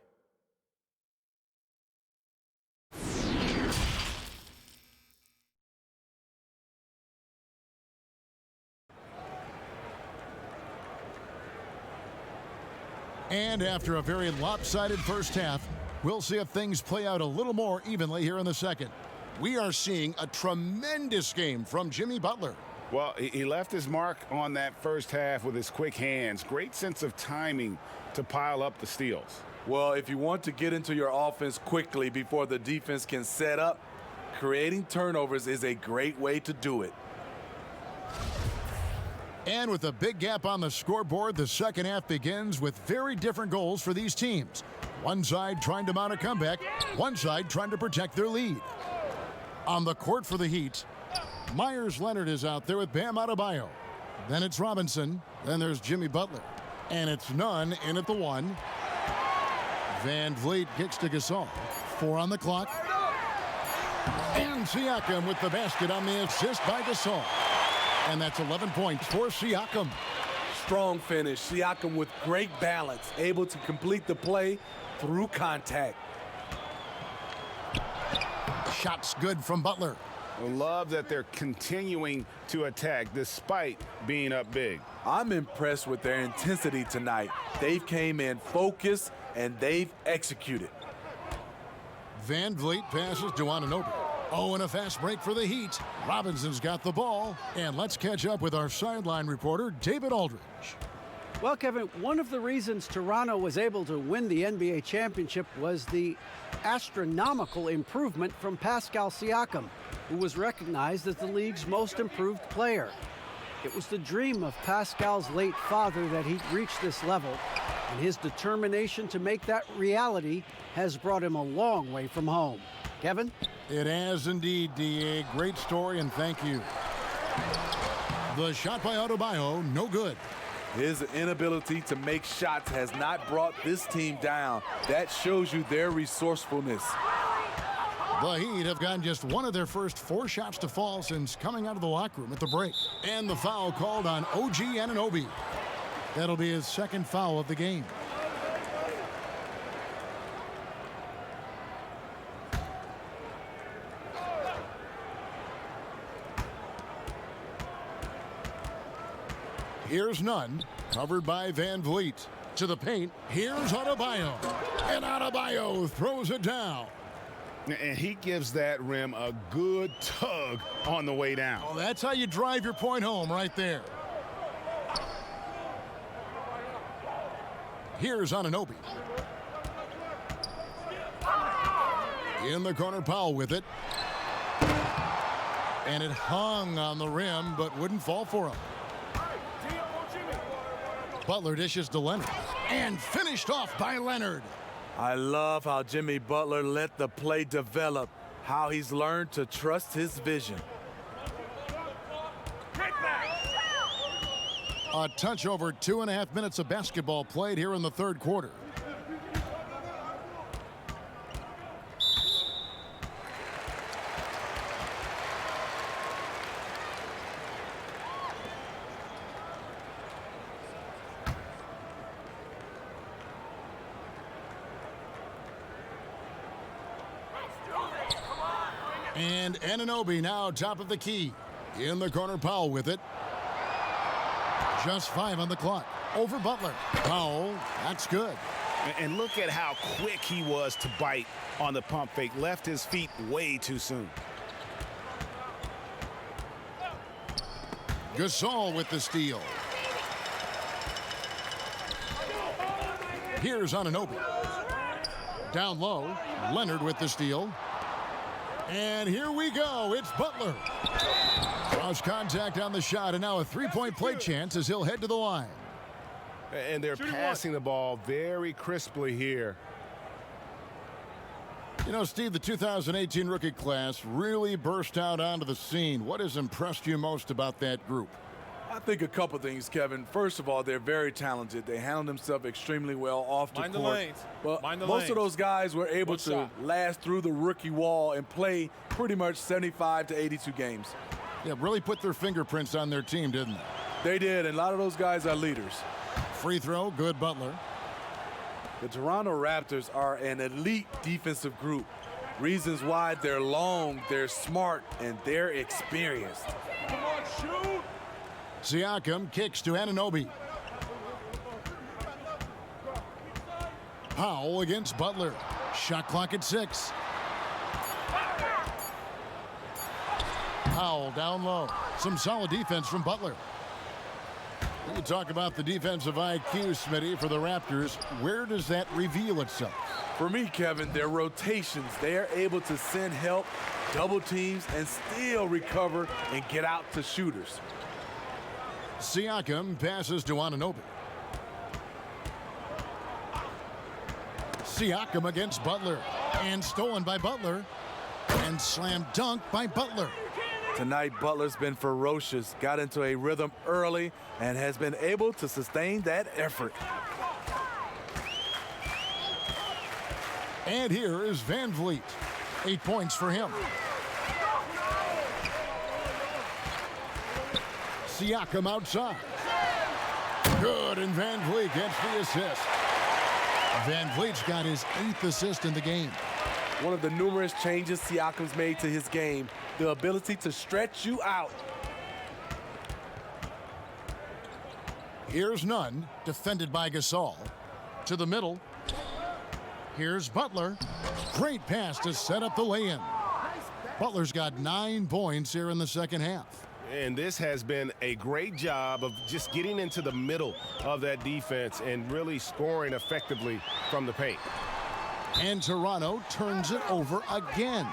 And after a very lopsided first half, we'll see if things play out a little more evenly here in the second. We are seeing a tremendous game from Jimmy Butler. Well, he left his mark on that first half with his quick hands. Great sense of timing to pile up the steals. Well, if you want to get into your offense quickly before the defense can set up, creating turnovers is a great way to do it. And with a big gap on the scoreboard, the second half begins with very different goals for these teams. One side trying to mount a comeback, one side trying to protect their lead. On the court for the Heat, Myers Leonard is out there with Bam Adebayo. Then it's Robinson. Then there's Jimmy Butler. And it's Nunn in at the 1. Van Vliet kicks to Gasol. 4 on the clock. And Siakam with the basket on the assist by Gasol. And that's 11 points for Siakam. Strong finish. Siakam with great balance, able to complete the play through contact. Shots good from Butler. I love that they're continuing to attack despite being up big. I'm impressed with their intensity tonight. They've came in focused and they've executed. Van Vliet passes to Anunoby. Oh, and a fast break for the Heat. Robinson's got the ball. And let's catch up with our sideline reporter, David Aldridge. Well, Kevin, one of the reasons Toronto was able to win the NBA championship was the astronomical improvement from Pascal Siakam, who was recognized as the league's most improved player. It was the dream of Pascal's late father that he'd reach this level, and his determination to make that reality has brought him a long way from home. Kevin? It has indeed, D.A. Great story, and thank you. The shot by Adebayo, no good. His inability to make shots has not brought this team down. That shows you their resourcefulness. The Heat have gotten just one of their first 4 shots to fall since coming out of the locker room at the break. And the foul called on OG Anunoby. That'll be his second foul of the game. Here's Nunn, covered by Van Vliet. To the paint, here's Adebayo. And Adebayo throws it down. And he gives that rim a good tug on the way down. Oh, that's how you drive your point home right there. Here's Anunoby. In the corner, Powell with it. And it hung on the rim, but wouldn't fall for him. Butler dishes to Leonard. And finished off by Leonard. I love how Jimmy Butler let the play develop, how he's learned to trust his vision. A touch over 2.5 minutes of basketball played here in the third quarter. And Anunoby now top of the key. In the corner, Powell with it. Just 5 on the clock. Over Butler. Powell, that's good. And look at how quick he was to bite on the pump fake. Left his feet way too soon. Gasol with the steal. Here's Anunoby. Down low, Leonard with the steal. And here we go, it's Butler. Cross contact on the shot, and now a three-point play chance as he'll head to the line. And they're passing the ball very crisply here. You know, Steve, the 2018 rookie class really burst out onto the scene. What has impressed you most about that group? I think a couple things, Kevin. First of all, they're very talented. They handle themselves extremely well off the court. But most of those guys were able to last through the rookie wall and play pretty much 75 to 82 games. Yeah, really put their fingerprints on their team, didn't they? They did, and a lot of those guys are leaders. Free throw, good Butler. The Toronto Raptors are an elite defensive group. Reasons why they're long, they're smart, and they're experienced. Come on, shoot! Siakam kicks to Anunoby. Powell against Butler. Shot clock at 6. Powell down low. Some solid defense from Butler. You talk about the defensive IQ, Smitty, for the Raptors. Where does that reveal itself? For me, Kevin, their rotations. They are able to send help, double teams, and still recover and get out to shooters. Siakam passes to Anunoby. Siakam against Butler. And stolen by Butler. And slam dunk by Butler. Tonight, Butler's been ferocious, got into a rhythm early, and has been able to sustain that effort. And here is Van Vliet. 8 points for him. Siakam outside. Good, and Van Vliet gets the assist. Van Vliet's got his 8th assist in the game. One of the numerous changes Siakam's made to his game, the ability to stretch you out. Here's Nunn, defended by Gasol. To the middle. Here's Butler. Great pass to set up the lay-in. Butler's got 9 points here in the second half. And this has been a great job of just getting into the middle of that defense and really scoring effectively from the paint. And Toronto turns it over again.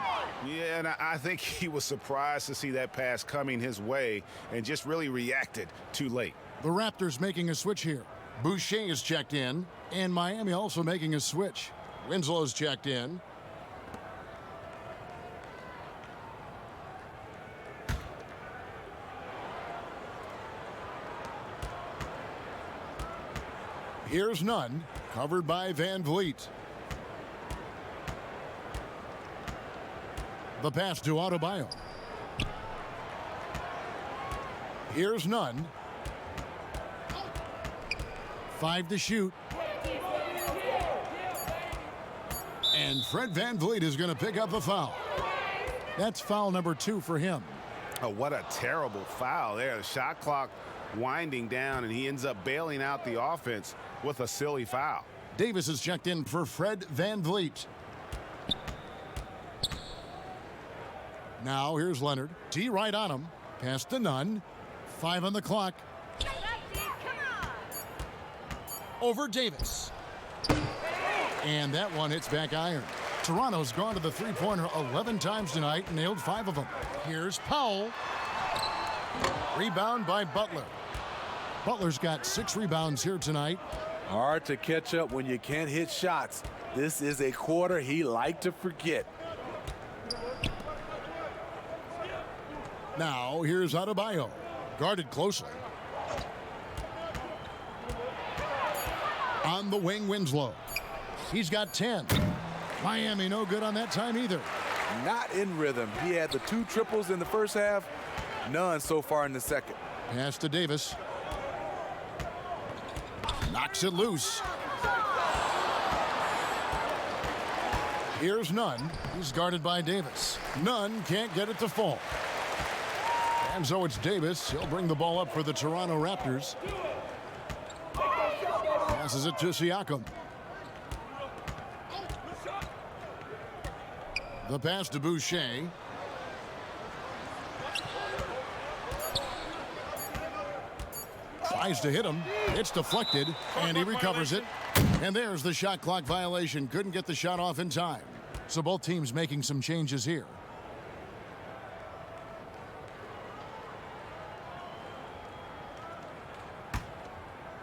Yeah, and I think he was surprised to see that pass coming his way and just really reacted too late. The Raptors making a switch here. Boucher is checked in, and Miami also making a switch. Winslow's checked in. Here's Nunn, covered by Van Vliet. The pass to Adebayo. Here's Nunn. 5 to shoot. And Fred Van Vliet is going to pick up a foul. That's foul number 2 for him. Oh, what a terrible foul there. The shot clock winding down, and he ends up bailing out the offense with a silly foul. Davis is checked in for Fred VanVleet. Now here's Leonard. D right on him. Pass to Nunn. 5 on the clock. Over Davis. And that one hits back iron. Toronto's gone to the three-pointer 11 times tonight, nailed 5 of them. Here's Powell. Rebound by Butler. Butler's got 6 rebounds here tonight. Hard to catch up when you can't hit shots. This is a quarter he liked to forget. Now here's Adebayo. Guarded closely. On the wing, Winslow. He's got 10. Miami no good on that time either. Not in rhythm. He had the 2 triples in the first half. None so far in the second. Pass to Davis. Knocks it loose. Here's Nunn. He's guarded by Davis. Nunn can't get it to fall. And so it's Davis. He'll bring the ball up for the Toronto Raptors. Passes it to Siakam. The pass to Boucher. Tries to hit him. It's deflected, and he recovers it. And there's the shot clock violation. Couldn't get the shot off in time. So both teams making some changes here.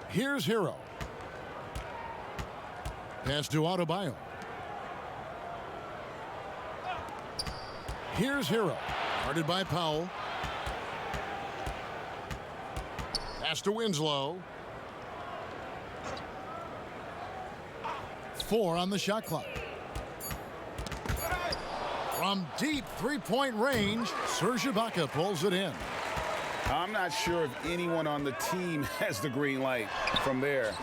Here's Hero. Pass to Adebayo. Here's Hero. Guarded by Powell. Pass to Winslow. 4 on the shot clock. From deep three-point range, Serge Ibaka pulls it in. I'm not sure if anyone on the team has the green light from there.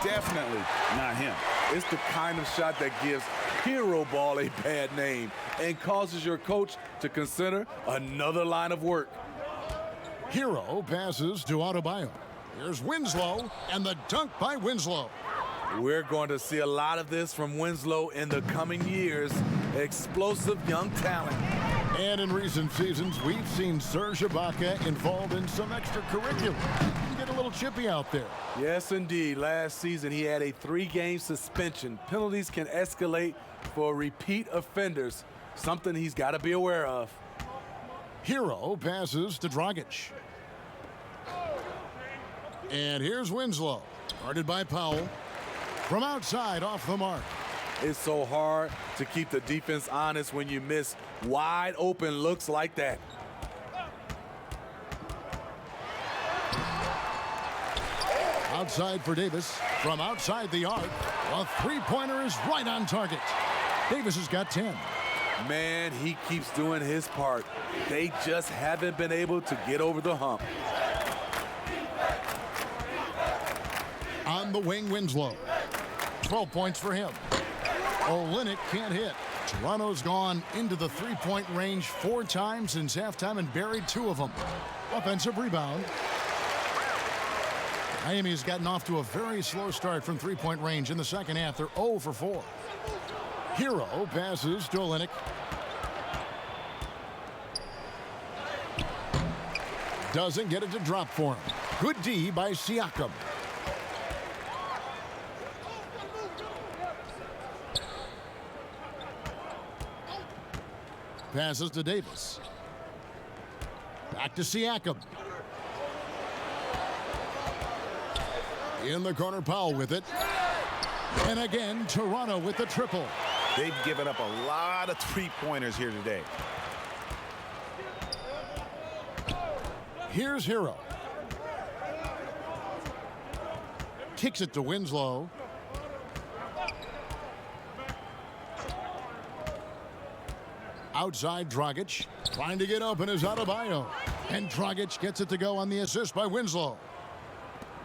Definitely not him. It's the kind of shot that gives hero ball a bad name and causes your coach to consider another line of work. Hero passes to Adebayo. Here's Winslow, and the dunk by Winslow. We're going to see a lot of this from Winslow in the coming years. Explosive young talent. And in recent seasons, we've seen Serge Ibaka involved in some extracurricular. Get a little chippy out there. Yes, indeed. Last season, he had a 3-game suspension. Penalties can escalate for repeat offenders, something he's got to be aware of. Hero passes to Dragic. And here's Winslow, guarded by Powell. From outside, off the mark. It's so hard to keep the defense honest when you miss wide open looks like that. Outside for Davis. From outside the arc, a three-pointer is right on target. Davis has got 10. Man, he keeps doing his part. They just haven't been able to get over the hump. On the wing, Winslow. 12 points for him. Olynyk can't hit. Toronto's gone into the three-point range 4 times since halftime and buried 2 of them. Offensive rebound. Miami has gotten off to a very slow start from three-point range in the second half. They're 0 for 4. Hero passes to Olynyk. Doesn't get it to drop for him. Good D by Siakam. Passes to Davis. Back to Siakam. In the corner, Powell with it. And again, Toronto with the triple. They've given up a lot of three-pointers here today. Here's Hero. Kicks it to Winslow. Outside Dragic. Trying to get open is Adebayo. And Dragic gets it to go on the assist by Winslow.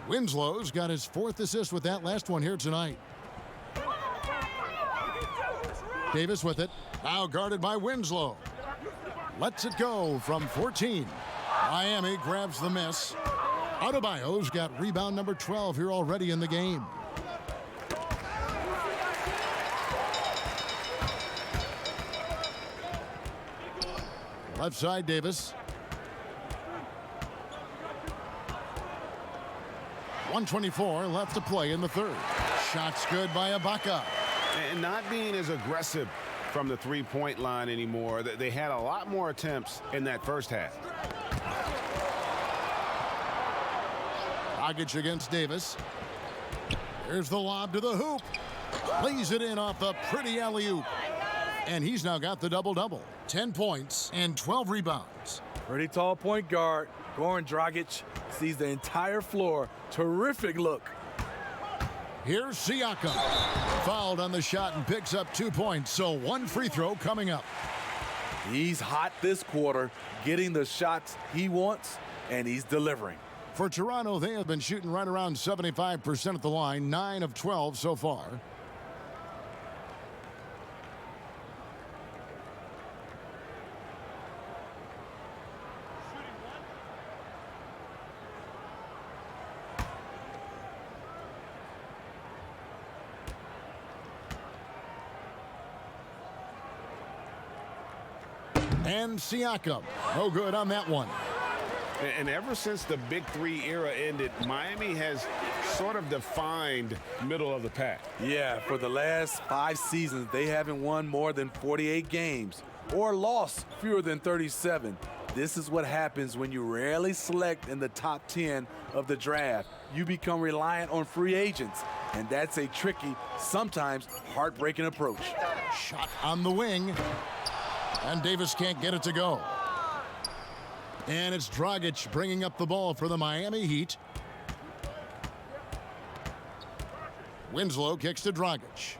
Winslow's got his 4th assist with that last one here tonight. Davis with it. Now guarded by Winslow. Lets it go from 14. Miami grabs the miss. Adebayo's got rebound number 12 here already in the game. Left side, Davis. 1:24 left to play in the third. Shots good by Ibaka. And not being as aggressive from the three-point line anymore. They had a lot more attempts in that first half. Dragic against Davis. There's the lob to the hoop. Lays it in off the pretty alley-oop. And he's now got the double-double. 10 points and 12 rebounds. Pretty tall point guard. Goran Dragic sees the entire floor. Terrific look. Here's Siakam. Fouled on the shot and picks up 2 points. So 1 free throw coming up. He's hot this quarter, getting the shots he wants, and he's delivering. For Toronto, they have been shooting right around 75% at the line, 9 of 12 so far. And Siakam, no good on that one. And ever since the Big Three era ended, Miami has sort of defined middle of the pack. Yeah, for the last 5 seasons, they haven't won more than 48 games or lost fewer than 37. This is what happens when you rarely select in the top 10 of the draft. You become reliant on free agents, and that's a tricky, sometimes heartbreaking approach. Shot on the wing, and Davis can't get it to go. And it's Dragic bringing up the ball for the Miami Heat. Winslow kicks to Dragic.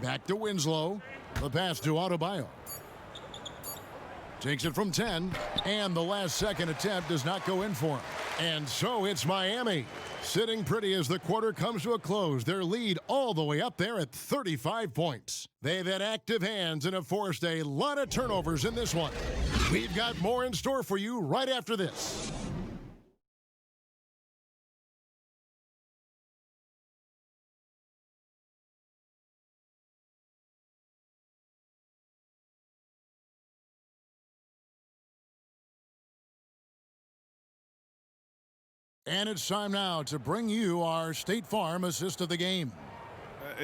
Back to Winslow. The pass to Adebayo. Takes it from 10, and the last second attempt does not go in for him. And so it's Miami, sitting pretty as the quarter comes to a close. Their lead all the way up there at 35 points. They've had active hands and have forced a lot of turnovers in this one. We've got more in store for you right after this. And it's time now to bring you our State Farm assist of the game.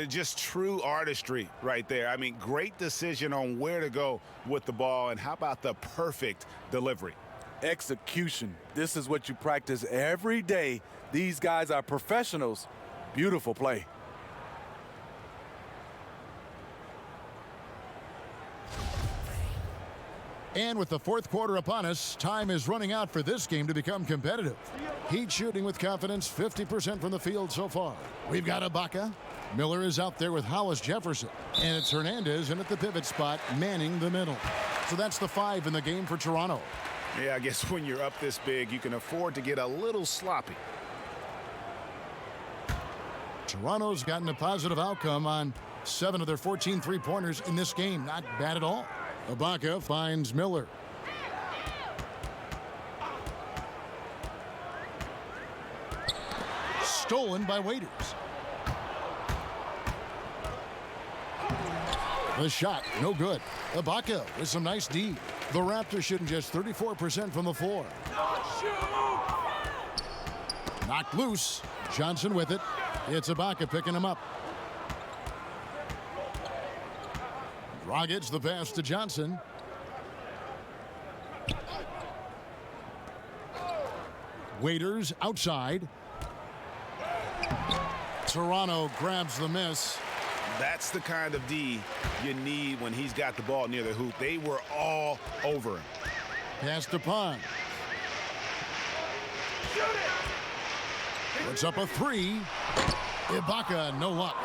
Just true artistry right there. I mean, great decision on where to go with the ball, and how about the perfect delivery? Execution. This is what you practice every day. These guys are professionals. Beautiful play. And with the fourth quarter upon us, time is running out for this game to become competitive. Heat shooting with confidence, 50% from the field so far. We've got Ibaka. Miller is out there with Hollis Jefferson. And it's Hernandez in at the pivot spot, manning the middle. So that's the 5 in the game for Toronto. Yeah, I guess when you're up this big, you can afford to get a little sloppy. Toronto's gotten a positive outcome on 7 of their 14 three-pointers in this game. Not bad at all. Ibaka finds Miller. Stolen by Waiters. The shot, no good. Ibaka with some nice D. The Raptors shooting just 34% from the floor. Knocked loose. Johnson with it. It's Ibaka picking him up. Dragic the pass to Johnson. Waiters outside. Toronto grabs the miss. That's the kind of D you need when he's got the ball near the hoop. They were all over him. Pass to Pond. Puts up a 3. Ibaka, no luck.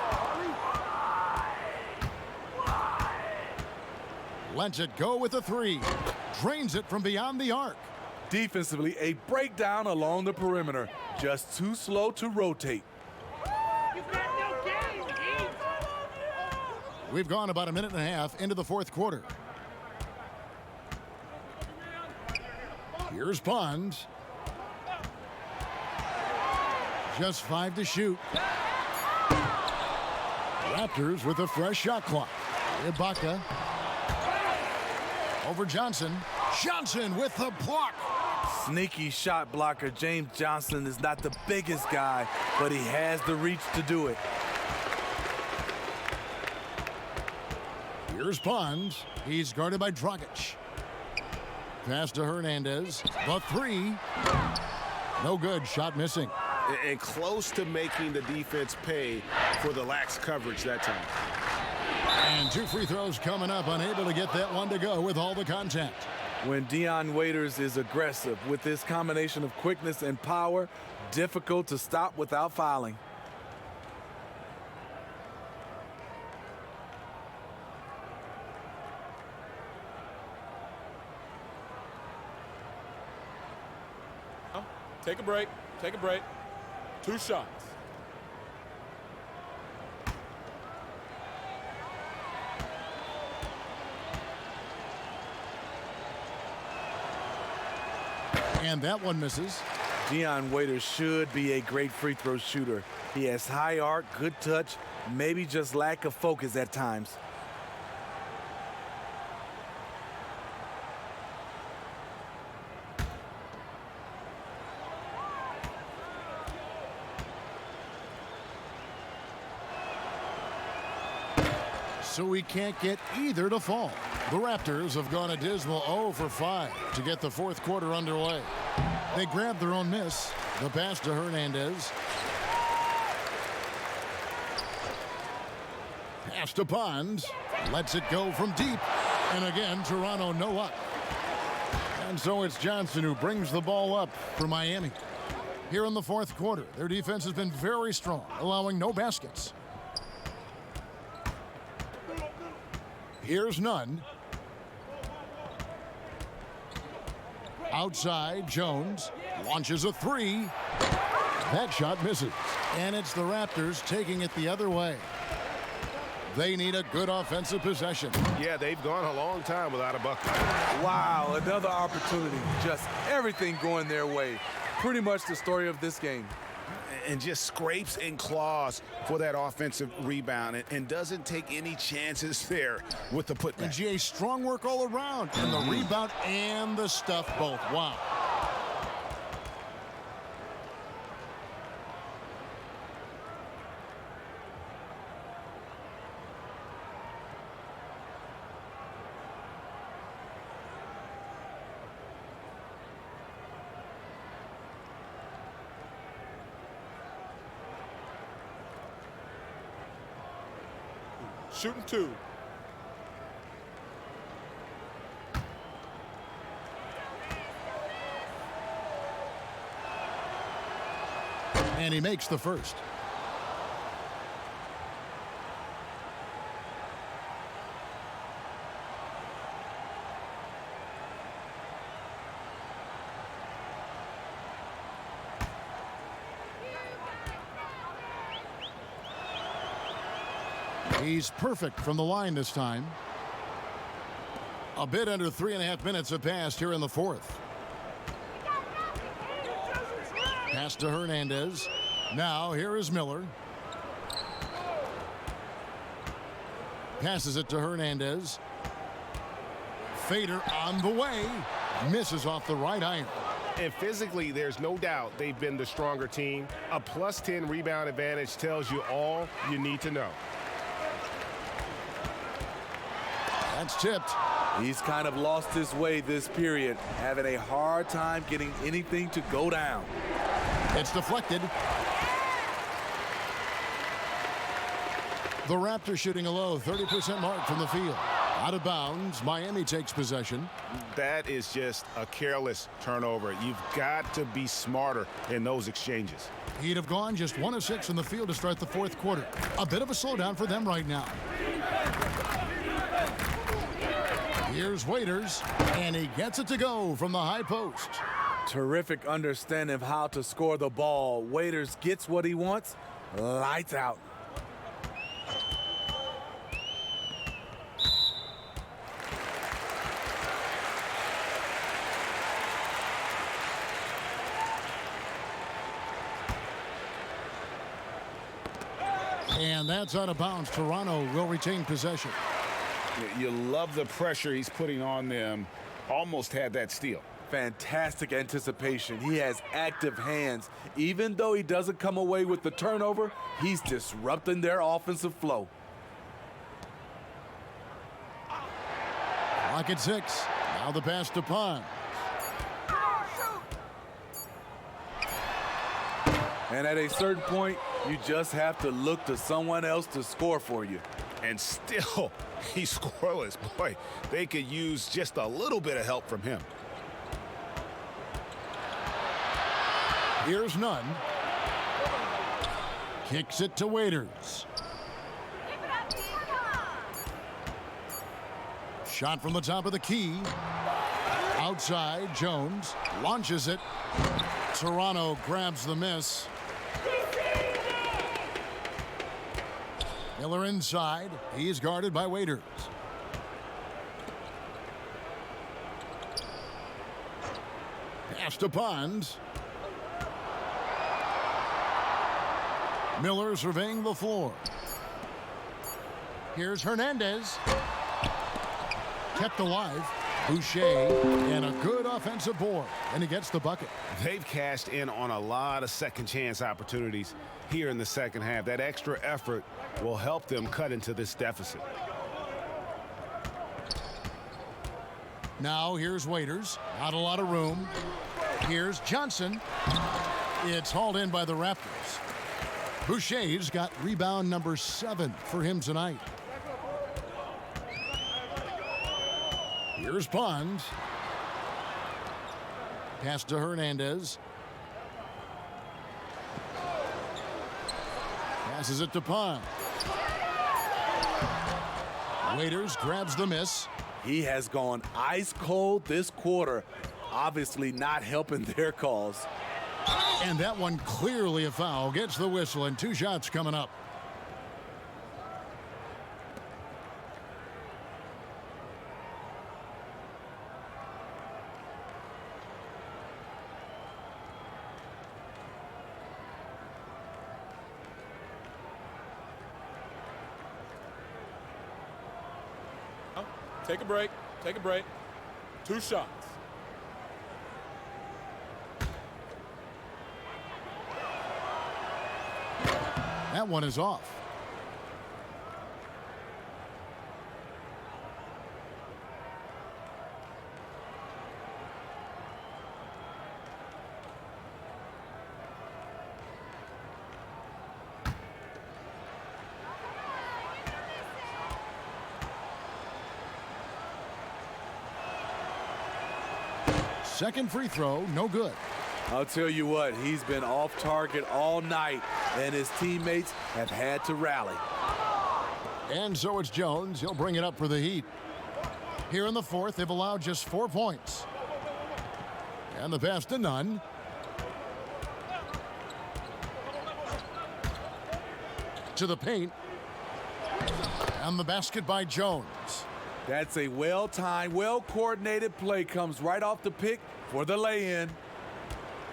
Lets it go with a 3. Drains it from beyond the arc. Defensively, a breakdown along the perimeter. Just too slow to rotate. We've gone about a minute and a half into the fourth quarter. Here's Pond. Just 5 to shoot. Raptors with a fresh shot clock. Ibaka Over Johnson. Johnson with the block. Sneaky shot blocker. James Johnson is not the biggest guy, but he has the reach to do it. Here's Pons. He's guarded by Dragic. Pass to Hernandez. The three. No good. Shot missing. And close to making the defense pay for the lax coverage that time. And 2 free throws coming up. Unable to get that one to go with all the contact. When Dion Waiters is aggressive with this combination of quickness and power, difficult to stop without fouling. Take a break. Take a break. 2 shots. And that one misses. Dion Waiters should be a great free throw shooter. He has high arc, good touch, maybe just lack of focus at times. So we can't get either to fall. The Raptors have gone a dismal 0 for 5 to get the fourth quarter underway. They grab their own miss. The pass to Hernandez. Pass to Pons. Lets it go from deep. And again, Toronto no luck. And so it's Johnson who brings the ball up for Miami. Here in the fourth quarter, their defense has been very strong, allowing no baskets. Here's Nunn. Outside, Jones launches a three. That shot misses. And it's the Raptors taking it the other way. They need a good offensive possession. Yeah, they've gone a long time without a bucket. Wow, another opportunity. Just everything going their way. Pretty much the story of this game. And just scrapes and claws for that offensive rebound and doesn't take any chances there with the putback. And GA, strong work all around. And the rebound and the stuff both. Wow. Shooting 2. And he makes the first. He's perfect from the line this time. A bit under 3.5 minutes have passed here in the fourth. Pass to Hernandez. Now here is Miller. Passes it to Hernandez. Fader on the way. Misses off the right iron. And physically, there's no doubt they've been the stronger team. A plus 10 rebound advantage tells you all you need to know. That's tipped. He's kind of lost his way this period, having a hard time getting anything to go down. It's deflected. The Raptors shooting a low 30% mark from the field. Out of bounds, Miami takes possession. That is just a careless turnover. You've got to be smarter in those exchanges. He'd have gone just 1 of 6 in the field to start the fourth quarter. A bit of a slowdown for them right now. Here's Waiters, and he gets it to go from the high post. Terrific understanding of how to score the ball. Waiters gets what he wants. Lights out. And that's out of bounds. Toronto will retain possession. You love the pressure he's putting on them. Almost had that steal. Fantastic anticipation. He has active hands. Even though he doesn't come away with the turnover, he's disrupting their offensive flow. Clock at 6. Now the pass to Pond. And at a certain point, you just have to look to someone else to score for you. And still, he's scoreless. Boy, they could use just a little bit of help from him. Here's Nunn. Kicks it to Waiters. Shot from the top of the key. Outside, Jones launches it. Toronto grabs the miss. Miller inside. He's guarded by Waiters. Pass to Pond. Miller surveying the floor. Here's Hernandez. Kept alive. Boucher, and a good offensive board, and he gets the bucket. They've cashed in on a lot of second chance opportunities here in the second half. That extra effort will help them cut into this deficit. Now here's Waiters. Not a lot of room. Here's Johnson. It's hauled in by the Raptors. Boucher's got rebound number 7 for him tonight. Here's Pond. Pass to Hernandez. Passes it to Pond. Waiters grabs the miss. He has gone ice cold this quarter, obviously not helping their cause. And that one clearly a foul. Gets the whistle, and 2 shots coming up. Take a break. Take a break. 2 shots. That one is off. Second free throw, no good. I'll tell you what, he's been off target all night, and his teammates have had to rally. And so it's Jones. He'll bring it up for the Heat. Here in the fourth, they've allowed just 4 points. And the pass to Nunn. To the paint. And the basket by Jones. That's a well-timed, well-coordinated play. Comes right off the pick for the lay-in.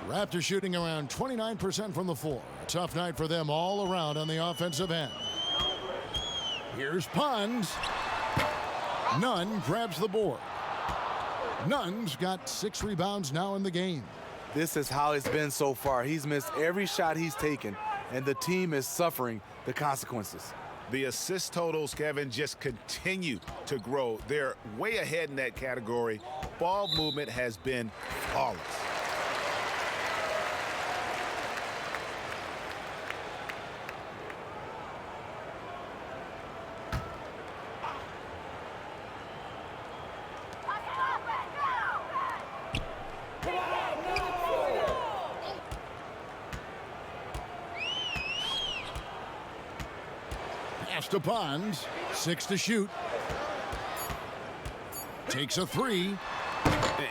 Raptors shooting around 29% from the floor. A tough night for them all around on the offensive end. Here's Pond. Nunn grabs the board. Nunn's got 6 rebounds now in the game. This is how it's been so far. He's missed every shot he's taken, and the team is suffering the consequences. The assist totals, Kevin, just continue to grow. They're way ahead in that category. Ball movement has been flawless. Pass to Pond. 6 to shoot. Takes a 3.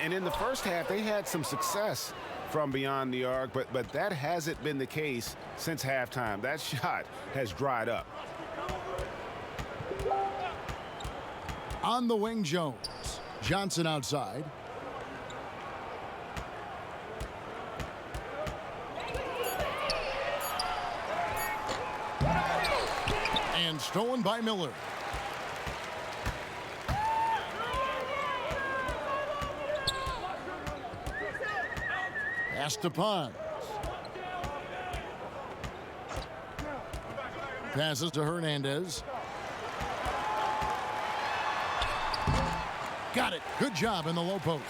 And in the first half, they had some success from beyond the arc, but that hasn't been the case since halftime. That shot has dried up. On the wing, Jones. Johnson outside. And stolen by Miller. Pass to Pons. Passes to Hernandez. Got it. Good job in the low post.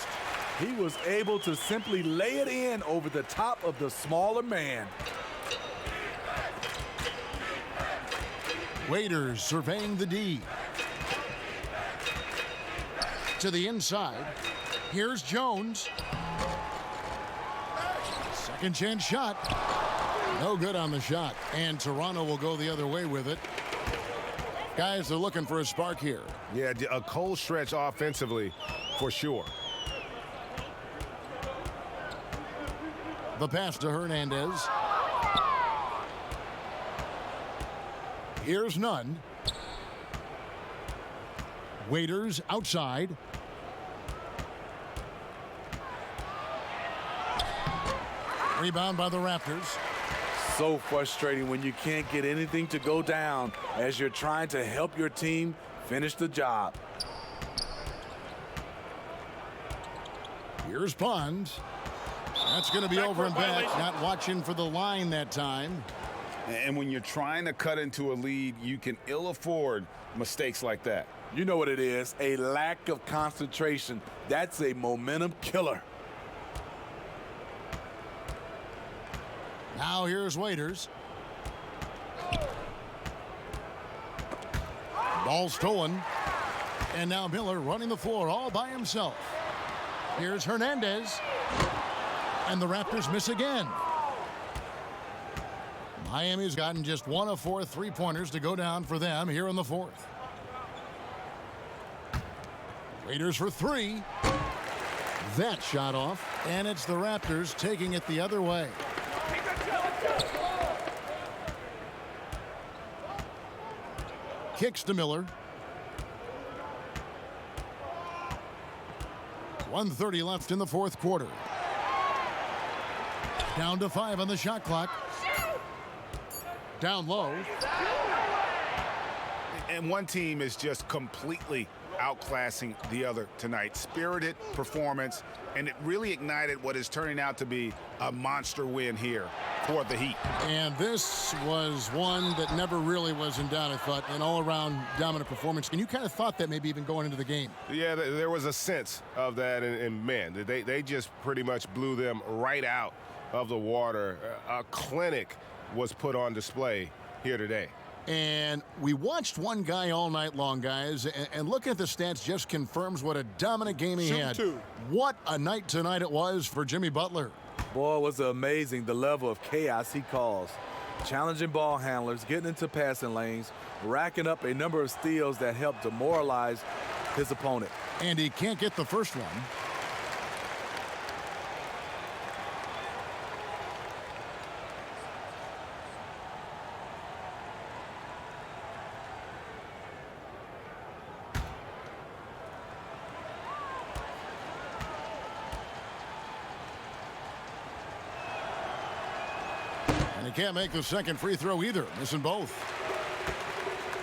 He was able to simply lay it in over the top of the smaller man. Waiters surveying the D. To the inside. Here's Jones. Second chance shot. No good on the shot. And Toronto will go the other way with it. Guys, they're looking for a spark here. Yeah, a cold stretch offensively for sure. The pass to Hernandez. Here's Nunn. Waiters outside. Rebound by the Raptors. So frustrating when you can't get anything to go down as you're trying to help your team finish the job. Here's Pons. That's going to be over and back. Not watching for the line that time. And when you're trying to cut into a lead, you can ill afford mistakes like that. You know what it is, a lack of concentration. That's a momentum killer. Now here's Waiters. Ball stolen. And now Miller running the floor all by himself. Here's Hernandez. And the Raptors miss again. Miami's gotten just 1 of 4 3-pointers to go down for them here in the fourth. Waiters for 3. That shot off. And it's the Raptors taking it the other way. Kicks to Miller. 1:30 left in the fourth quarter. Down to 5 on the shot clock. Down low. And one team is just completely outclassing the other tonight. Spirited performance, and it really ignited what is turning out to be a monster win here for the Heat. And this was one that never really was in doubt, I thought, an all-around dominant performance. And you kind of thought that maybe even going into the game. Yeah, there was a sense of that, and man, they just pretty much blew them right out of the water. A clinic was put on display here today. And we watched one guy all night long, guys, and looking at the stats just confirms what a dominant game he had. What a night tonight it was for Jimmy Butler. Boy, it was amazing the level of chaos he caused. Challenging ball handlers, getting into passing lanes, racking up a number of steals that helped demoralize his opponent. And he can't get the first one. And he can't make the second free throw either, missing both.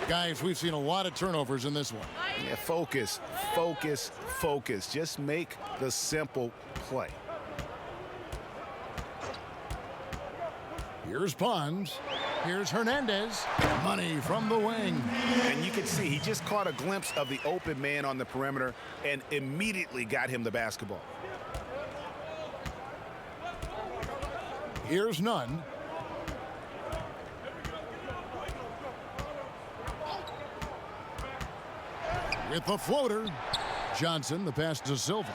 Guys, we've seen a lot of turnovers in this one. Yeah, focus, focus, focus. Just make the simple play. Here's Pons. Here's Hernandez. Money from the wing. And you can see he just caught a glimpse of the open man on the perimeter and immediately got him the basketball. Here's Nunn. With the floater. Johnson, the pass to Silva.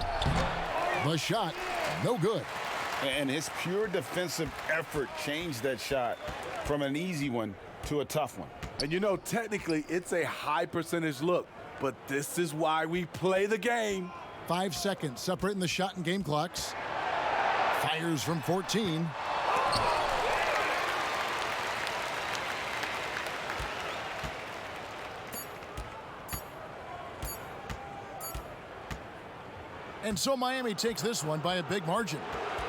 The shot, no good. And his pure defensive effort changed that shot from an easy one to a tough one. And you know, technically, it's a high percentage look, but this is why we play the game. 5 seconds separating the shot and game clocks. Fires from 14. And so Miami takes this one by a big margin.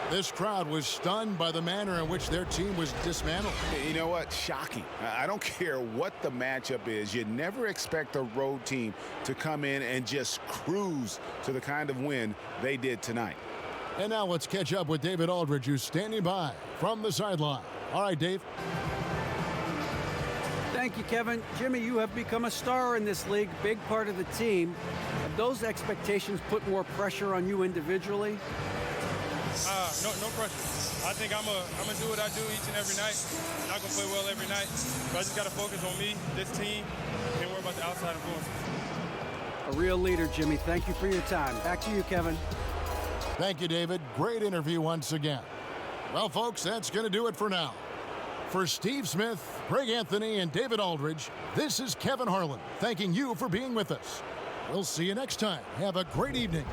This crowd was stunned by the manner in which their team was dismantled. You know what? Shocking. I don't care what the matchup is. You never expect a road team to come in and just cruise to the kind of win they did tonight. And now let's catch up with David Aldridge, who's standing by from the sideline. All right, Dave. Thank you, Kevin. Jimmy, you have become a star in this league, big part of the team. Have those expectations put more pressure on you individually? No pressure. I think I'm gonna do what I do each and every night. I'm not gonna play well every night, but I just gotta focus on me, this team, and worry about the outside influences. A real leader, Jimmy. Thank you for your time. Back to you, Kevin. Thank you, David. Great interview once again. Well, folks, that's going to do it for now. For Steve Smith, Greg Anthony, and David Aldridge, this is Kevin Harlan thanking you for being with us. We'll see you next time. Have a great evening.